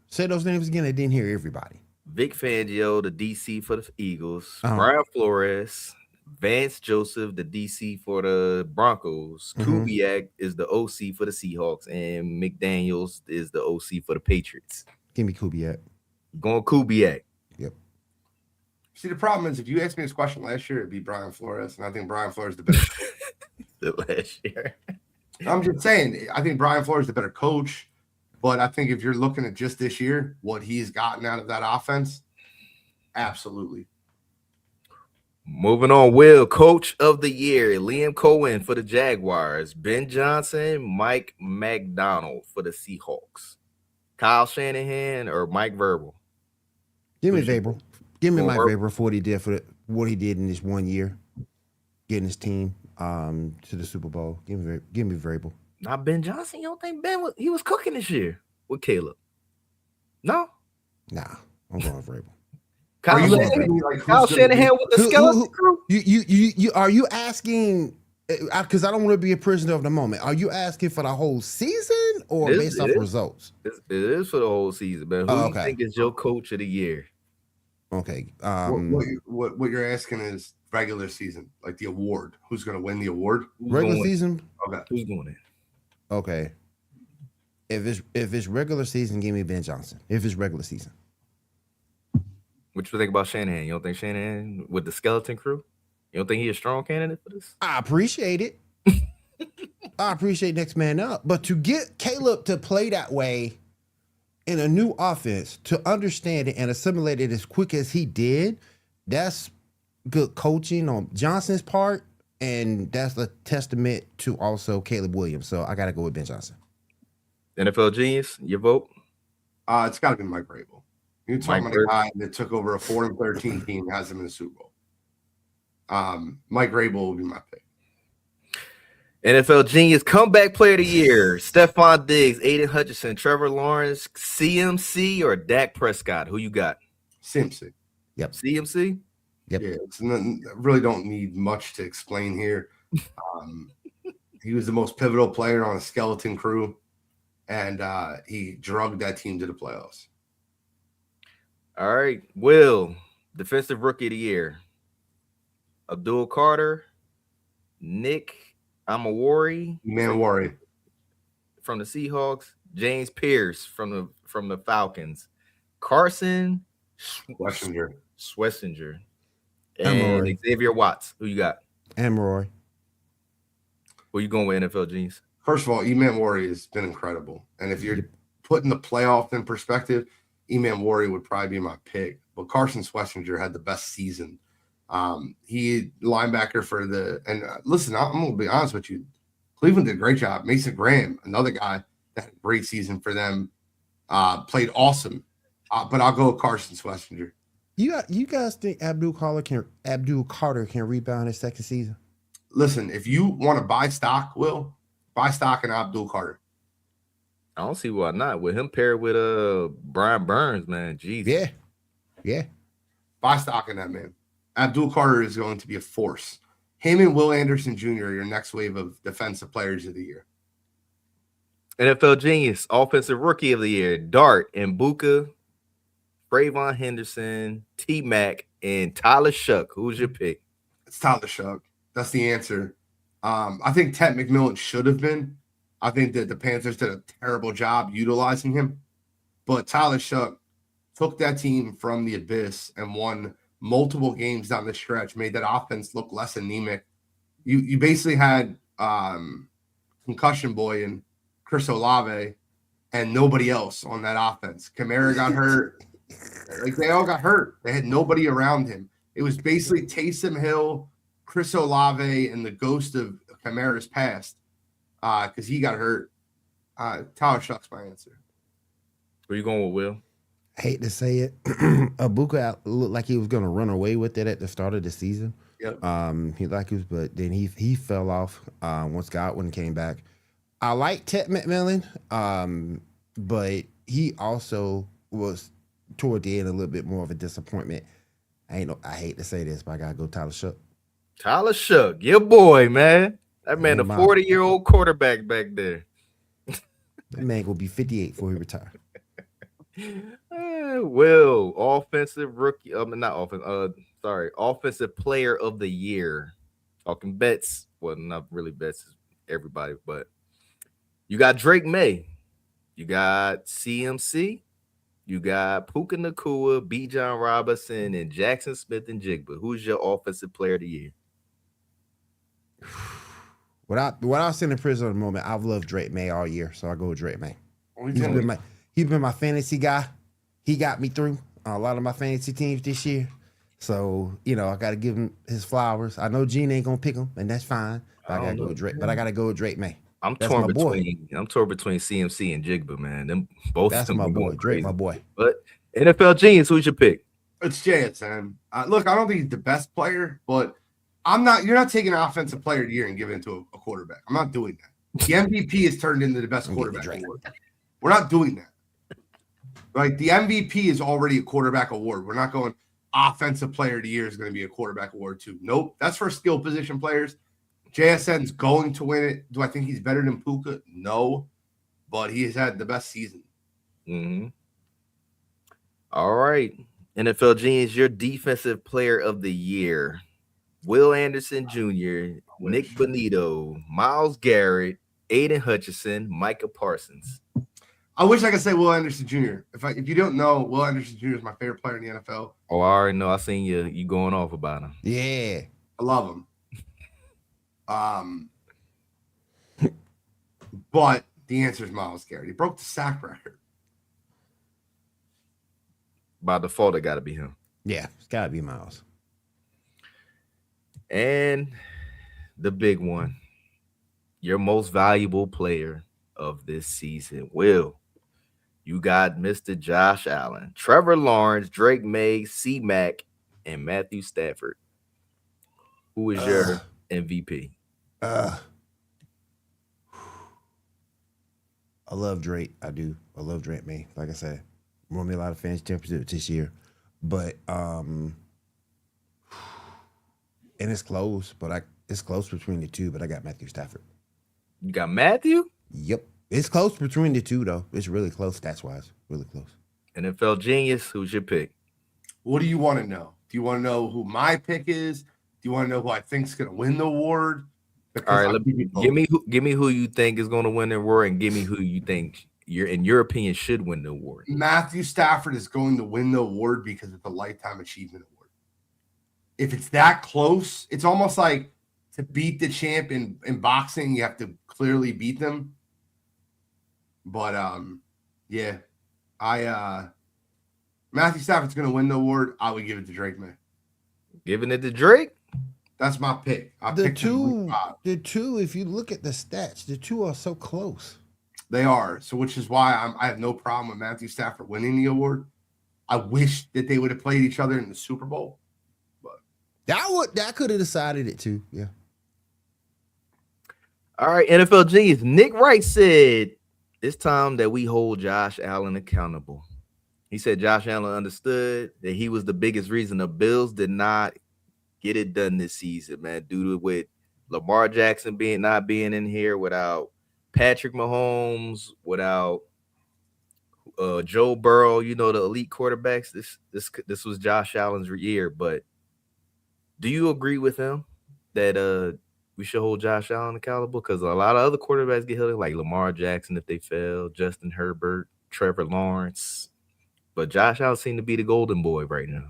Say those names again. I didn't hear everybody. Vic Fangio, the DC for the Eagles. Uh-huh. Brian Flores, Vance Joseph, the DC for the Broncos. Mhm. Kubiak is the OC for the Seahawks, and McDaniels is the OC for the Patriots. Give me Kubiak. Going Kubiak. Yep. See, the problem is if you asked me this question last year, it'd be Brian Flores, and I think Brian Flores is the best. The last year. I'm just saying, I think Brian Flores is a better coach, but I think if you're looking at just this year, what he's gotten out of that offense, absolutely. Moving on, Will, coach of the year, Liam Cohen for the Jaguars, Ben Johnson, Mike McDonald for the Seahawks, Kyle Shanahan or Mike Verbal? Give me Who's your- Vrabel. Give me Going Mike Vrabel? Vrabel for what he did in this 1 year, getting his team to the Super Bowl. Give me Vrabel. Not Ben Johnson. You don't think he was cooking this year with Caleb? No. Nah, I'm going Vrabel. Are Kyle you Shanahan, asking me, like, who's Kyle gonna Shanahan be- with the skeleton crew. You are you asking? Because I don't want to be a prisoner of the moment. Are you asking for the whole season or It based off is. results? It is for the whole season, man. Who Oh, do you okay. think is your coach of the year? Okay. what you're asking is regular season, like the award. Who's going to win the award? Who's Regular going? season. Okay. Who's going in? Okay. If it's regular season, give me Ben Johnson. If it's regular season. What you think about Shanahan? You don't think Shanahan with the skeleton crew? You don't think he's a strong candidate for this? I appreciate it. I appreciate next man up. But to get Caleb to play that way in a new offense, to understand it and assimilate it as quick as he did, that's good coaching on Johnson's part. And that's a testament to also Caleb Williams. So I got to go with Ben Johnson. NFL genius, your vote? It's got to be Mike Vrabel. You're talking Mike about a guy that took over a 4-13 team, has him in the Super Bowl. Mike Vrabel will be my pick. NFL genius comeback player of the year: Stephon Diggs, Aiden Hutchinson, Trevor Lawrence, CMC or Dak Prescott? Who you got? CMC. CMC? Yep. Yeah, I really don't need much to explain here. He was the most pivotal player on a skeleton crew, and he drugged that team to the playoffs. All right. Will, defensive rookie of the year: Abdul Carter, Nick Amawari from the Seahawks, James Pierce from the Falcons, Carson Schlesinger. and Amawari. Xavier Watts. Who you got? Amroy. Who you going with, NFL genius? First of all, Eman Wari has been incredible. And if you're putting the playoff in perspective, Eman Wari would probably be my pick. But Carson Schlesinger had the best season. He linebacker for listen, I'm going to be honest with you. Cleveland did a great job. Mason Graham, another guy that had a great season for them, played awesome. But I'll go with Carson Schlesinger. You guys think Abdul Carter can rebound his second season? Listen, if you want to buy stock, Will, buy stock in Abdul Carter. I don't see why not. With him paired with Brian Burns, man. Jeez. Yeah. Buy stock in that man. Abdul Carter is going to be a force. Him and Will Anderson Jr. are your next wave of defensive players of the year. NFL genius, offensive rookie of the year: Dart, Mbuka, Trayvon Henderson, T-Mac, and Tyler Shuck. Who's your pick? It's Tyler Shuck. That's the answer. I think Ted McMillan should have been. I think that the Panthers did a terrible job utilizing him. But Tyler Shuck took that team from the abyss and won multiple games down the stretch, made that offense look less anemic. You basically had concussion boy and Chris Olave and nobody else on that offense. Kamara got hurt. Like, they all got hurt. They had nobody around him. It was basically Taysom Hill, Chris Olave, and the ghost of Kamara's past because he got hurt. Tyler Shuck's my answer. Where you going with, Will? I hate to say it. Abuka looked like he was going to run away with it at the start of the season. Yep. But then he fell off once Godwin came back. I like Ted McMillan, but he also was toward the end a little bit more of a disappointment. I hate to say this, but I gotta go Tyler Shuck. Tyler Shuck, your boy, man. That man, a My- 40-year-old quarterback back there. That man gonna be 58 before he retire. Will, offensive rookie, offensive player of the year. Talking bets. Well, not really bets, everybody, but you got Drake May, you got CMC, you got Puka Nacua, Bijan Robinson, and Jackson Smith and Jigba. Who's your offensive player of the year? Without sending prison at the moment, I've loved Drake May all year, so I go with Drake May. He's gonna- He's been my fantasy guy. He got me through a lot of my fantasy teams this year. So, I got to give him his flowers. I know Gene ain't gonna pick him, and that's fine. But I gotta go with Drake. But I gotta go with Drake May. I'm That's torn my boy. between CMC and Jigba, man. Them both. That's of them my be boy, going Drake, crazy. my boy. But NFL genius, who's your pick? It's JSN. Look, I don't think he's the best player, but you're not taking an offensive player of the year and giving it to a quarterback. I'm not doing that. The MVP is turned into the best I'm getting quarterback Drake. award. We're not doing that. Like, the MVP is already a quarterback award. We're not going offensive player of the year is going to be a quarterback award too. Nope. That's for skill position players. JSN's going to win it. Do I think he's better than Puka? No. But he has had the best season. Mm-hmm. All right. NFL genius, your defensive player of the year. Will Anderson Jr., Nick Bonito, Myles Garrett, Aiden Hutchinson, Micah Parsons. I wish I could say Will Anderson Jr. If you don't know, Will Anderson Jr. is my favorite player in the NFL. Oh, I already know. I seen you going off about him. Yeah. I love him. But the answer is Myles Garrett. He broke the sack record. By default, it got to be him. Yeah, it's gotta be Miles. And the big one, your most valuable player of this season. Will, you got Mr. Josh Allen, Trevor Lawrence, Drake May, C-Mac, and Matthew Stafford. Who is your MVP? I love Drake. I do. I love Drake May. Like I said, won me a lot of fantasy championships this year. But and it's close, but it's close between the two, but I got Matthew Stafford. You got Matthew? Yep. It's close between the two, though. It's really close stats wise. Really close. NFL genius, who's your pick? What do you want to know? Do you want to know who my pick is? Do you want to know who I think is going to win the award? All right, give me who you think is going to win the award, and give me who you think in your opinion should win the award. Matthew Stafford is going to win the award because it's a Lifetime Achievement Award. If it's that close, it's almost like to beat the champ in boxing, you have to clearly beat them. But yeah, Matthew Stafford's going to win the award. I would give it to Drake May. Giving it to Drake? That's my pick. The two, if you look at the stats, the two are so close. They are. So, which is why I have no problem with Matthew Stafford winning the award. I wish that they would have played each other in the Super Bowl. But that could have decided it too. Yeah. All right, NFL genius. Nick Wright said it's time that we hold Josh Allen accountable. He said Josh Allen understood that he was the biggest reason the Bills did not get it done this season, man, due to with Lamar Jackson not being in here, without Patrick Mahomes, without Joe Burrow, the elite quarterbacks. This was Josh Allen's year. But do you agree with him that we should hold Josh Allen accountable? Because a lot of other quarterbacks get held, like Lamar Jackson if they fail, Justin Herbert, Trevor Lawrence. But Josh Allen seemed to be the golden boy right now.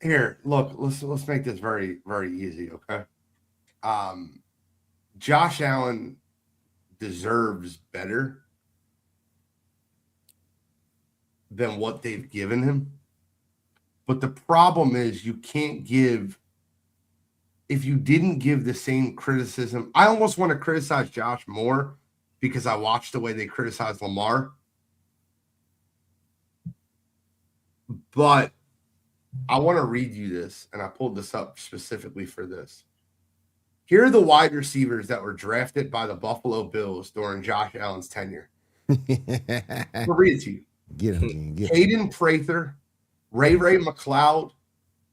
Here, look, let's make this very, very easy, okay? Josh Allen deserves better than what they've given him. But the problem is you can't give, if you didn't give the same criticism. I almost want to criticize Josh more because I watched the way they criticized Lamar. But I want to read you this, and I pulled this up specifically for this. Here are the wide receivers that were drafted by the Buffalo Bills during Josh Allen's tenure. I'll read it to you. Get him. Caden Prather, Ray McLeod,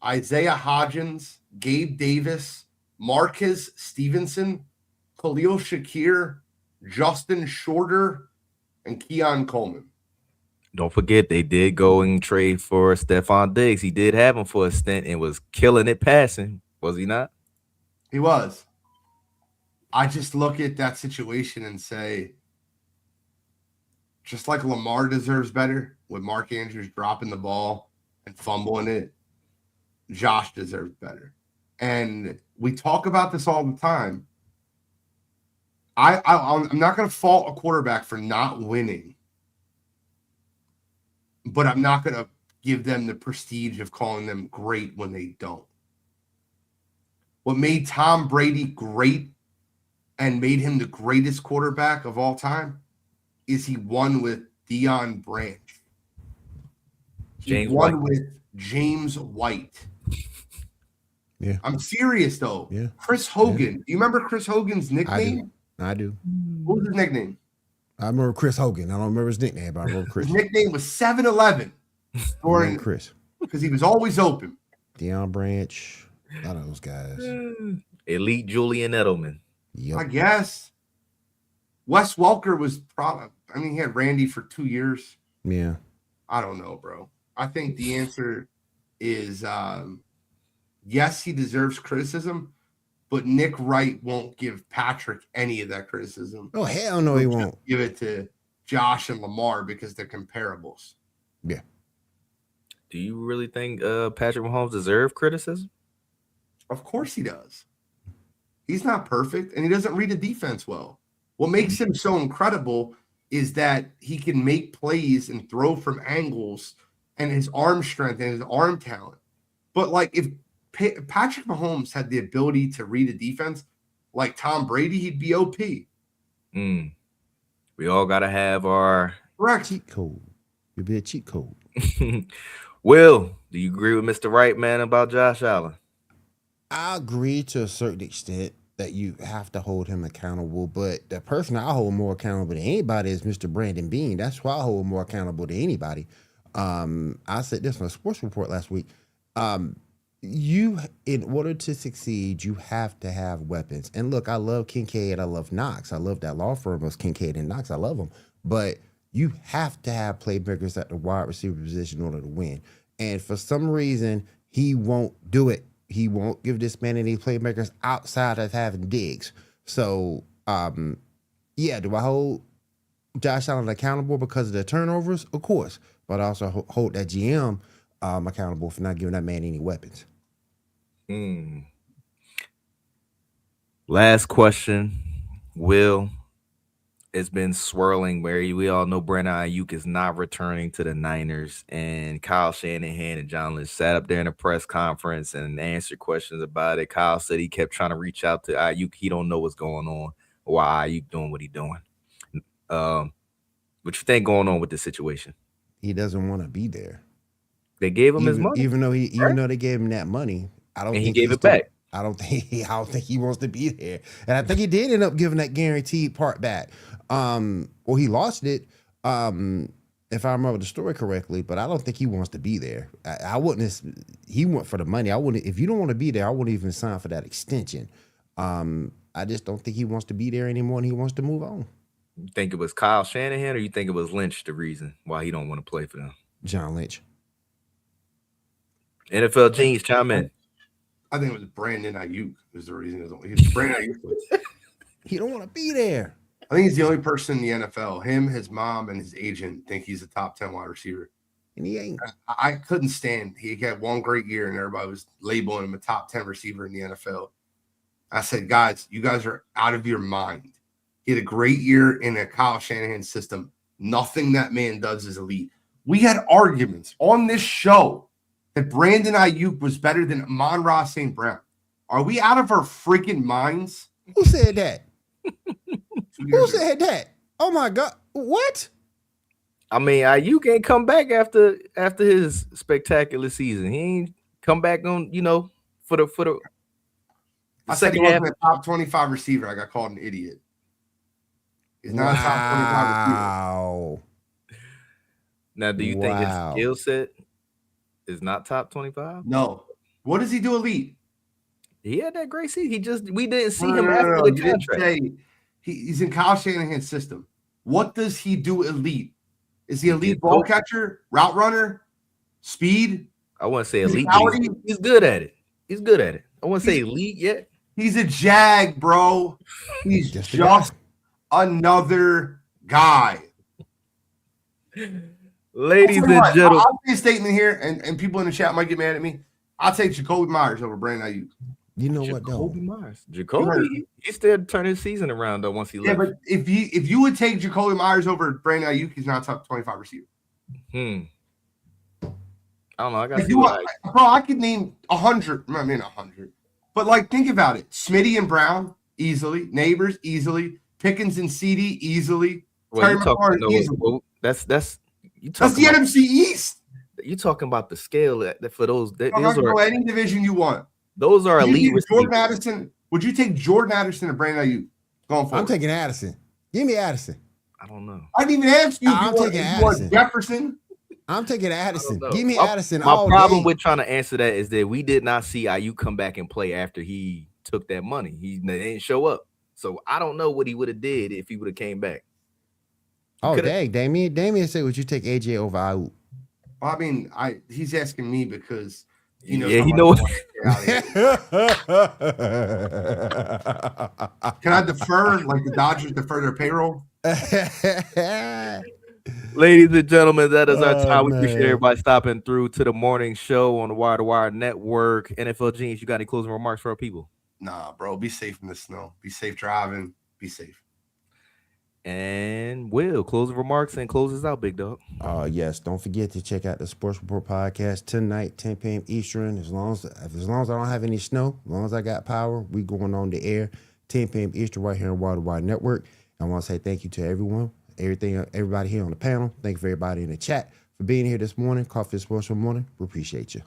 Isaiah Hodgins, Gabe Davis, Marcus Stevenson, Khalil Shakir, Justin Shorter, and Keon Coleman. Don't forget, they did go and trade for Stephon Diggs. He did have him for a stint and was killing it passing. Was he not? He was. I just look at that situation and say, just like Lamar deserves better with Mark Andrews dropping the ball and fumbling it, Josh deserves better. And we talk about this all the time. I'm not going to fault a quarterback for not winning, but I'm not going to give them the prestige of calling them great when they don't. What made Tom Brady great and made him the greatest quarterback of all time is he won with Deion Branch. He won with James White. Yeah. I'm serious, though. Yeah. Chris Hogan. Do you remember Chris Hogan's nickname? I do. What was his nickname? I remember Chris Hogan. I don't remember his nickname, but I remember Chris. His nickname was 7-Eleven. Chris. Because he was always open. Deion Branch. A lot of those guys. Elite Julian Edelman. Yep. I guess. Wes Welker was probably, he had Randy for 2 years. Yeah. I don't know, bro. I think the answer is yes, he deserves criticism, but Nick Wright won't give Patrick any of that criticism. Oh, hell no, he won't. Give it to Josh and Lamar because they're comparables. Yeah. Do you really think Patrick Mahomes deserves criticism? Of course he does. He's not perfect, and he doesn't read a defense well. What makes him so incredible is that he can make plays and throw from angles and his arm strength and his arm talent. But, like, if Patrick Mahomes had the ability to read a defense like Tom Brady, he'd be OP. We all got to have our cheat code. You'd be a cheat code. Will, do you agree with Mr. Wright, man, about Josh Allen? I agree to a certain extent that you have to hold him accountable, but the person I hold more accountable than anybody is Mr. Brandon Beane. That's who I hold more accountable than anybody. I said this on a sports report last week. You, in order to succeed, you have to have weapons. And look, I love Kincaid. I love Knox. I love that law firm of Kincaid and Knox. I love them. But you have to have playmakers at the wide receiver position in order to win. And for some reason, he won't do it. He won't give this man any playmakers outside of having Diggs. So, yeah, do I hold Josh Allen accountable because of the turnovers? Of course. But I also hold that GM accountable for not giving that man any weapons. Last question, Will. It's been swirling where we all know Brandon Ayuk is not returning to the Niners, and Kyle Shanahan and John Lynch sat up there in a press conference and answered questions about it. Kyle said he kept trying to reach out to Ayuk. He don't know what's going on, or why Ayuk doing what he's doing. What you think going on with this situation? He doesn't want to be there. They gave him his money, even though they gave him that money. I don't think he gave it back. I don't think he wants to be there, and I think he did end up giving that guaranteed part back. Or he lost it, if I remember the story correctly. But I don't think he wants to be there. I wouldn't. He went for the money. I wouldn't. If you don't want to be there, I wouldn't even sign for that extension. I just don't think he wants to be there anymore, and he wants to move on. You think it was Kyle Shanahan, or you think it was Lynch the reason why he don't want to play for them? John Lynch. NFL Genius, chime in. I think it was Brandon Ayuk was the reason. Brandon Ayuk. He don't want to be there. I think he's the only person in the NFL. Him, his mom, and his agent think he's a top 10 wide receiver. And he ain't. I couldn't stand. He had one great year, and everybody was labeling him a top 10 receiver in the NFL. I said, guys, you guys are out of your mind. He had a great year in a Kyle Shanahan system. Nothing that man does is elite. We had arguments on this show that Brandon Ayuk was better than Amon-Ra St. Brown. Are we out of our freaking minds? Who said that? Who said that? Oh my God! What? I mean, Ayuk ain't come back after his spectacular season. He ain't come back on, for the I said he wasn't a top 25 receiver. I got called an idiot. He's not a top 25 receiver. Wow. Now, do you think his skill set is not top 25? No. What does he do elite? He had that great season. We didn't see him after the contract. He's in Kyle Shanahan's system. What does he do elite? Is he elite ball catcher, route runner, speed? I wouldn't say elite. He's good at it. He's good at it. I wouldn't say elite yet. He's a jag, bro. He's just another guy. Ladies and gentlemen. I'll make a statement here, and people in the chat might get mad at me. I'll take Jacoby Myers over Brandon Ayuk. You know what though? Jacoby Myers. Jacoby, he still turned his season around though once he Yeah, left. but if you would take Jacoby Myers over Brandon Ayuk, he's not top 25 receiver. I don't know. I got to see what bro, I could name 100. I mean 100. But like, think about it. Smitty and Brown easily. Neighbors easily. Pickens and CD easily. Well, you talking easily. that's the NFC East. You talking about the scale that for those? Those are any division you want. Those are elite receivers. Jordan Addison. Would you take Jordan Addison and Brandon Ayuk going forward? I'm taking Addison. Give me Addison. I don't know. I didn't even ask you. I'm taking Addison. Jefferson. I'm taking Addison. Give me Addison. My problem with trying to answer that is that we did not see Ayuk come back and play after he took that money. He didn't show up, so I don't know what he would have did if he would have came back. Oh, dang, Damien said, "Would you take AJ over Ayuk?" I mean, he's asking me because he knows. Yeah, he knows. Can I defer like the Dodgers defer their payroll? Ladies and gentlemen, that is our time. We appreciate everybody stopping through to the morning show on the Wire to Wire Network. NFL Genius, you got any closing remarks for our people? Nah, bro. Be safe in the snow. Be safe driving. Be safe. And Will, closing remarks and close us out, big dog. Yes. Don't forget to check out the Sports Report podcast tonight, 10 p.m. Eastern. As long as I don't have any snow, as long as I got power, we going on the air, 10 p.m. Eastern, right here on Wire to Wire Network. I want to say thank you to everyone, everybody here on the panel. Thank you for everybody in the chat for being here this morning. Coffee Sports Morning. We appreciate you.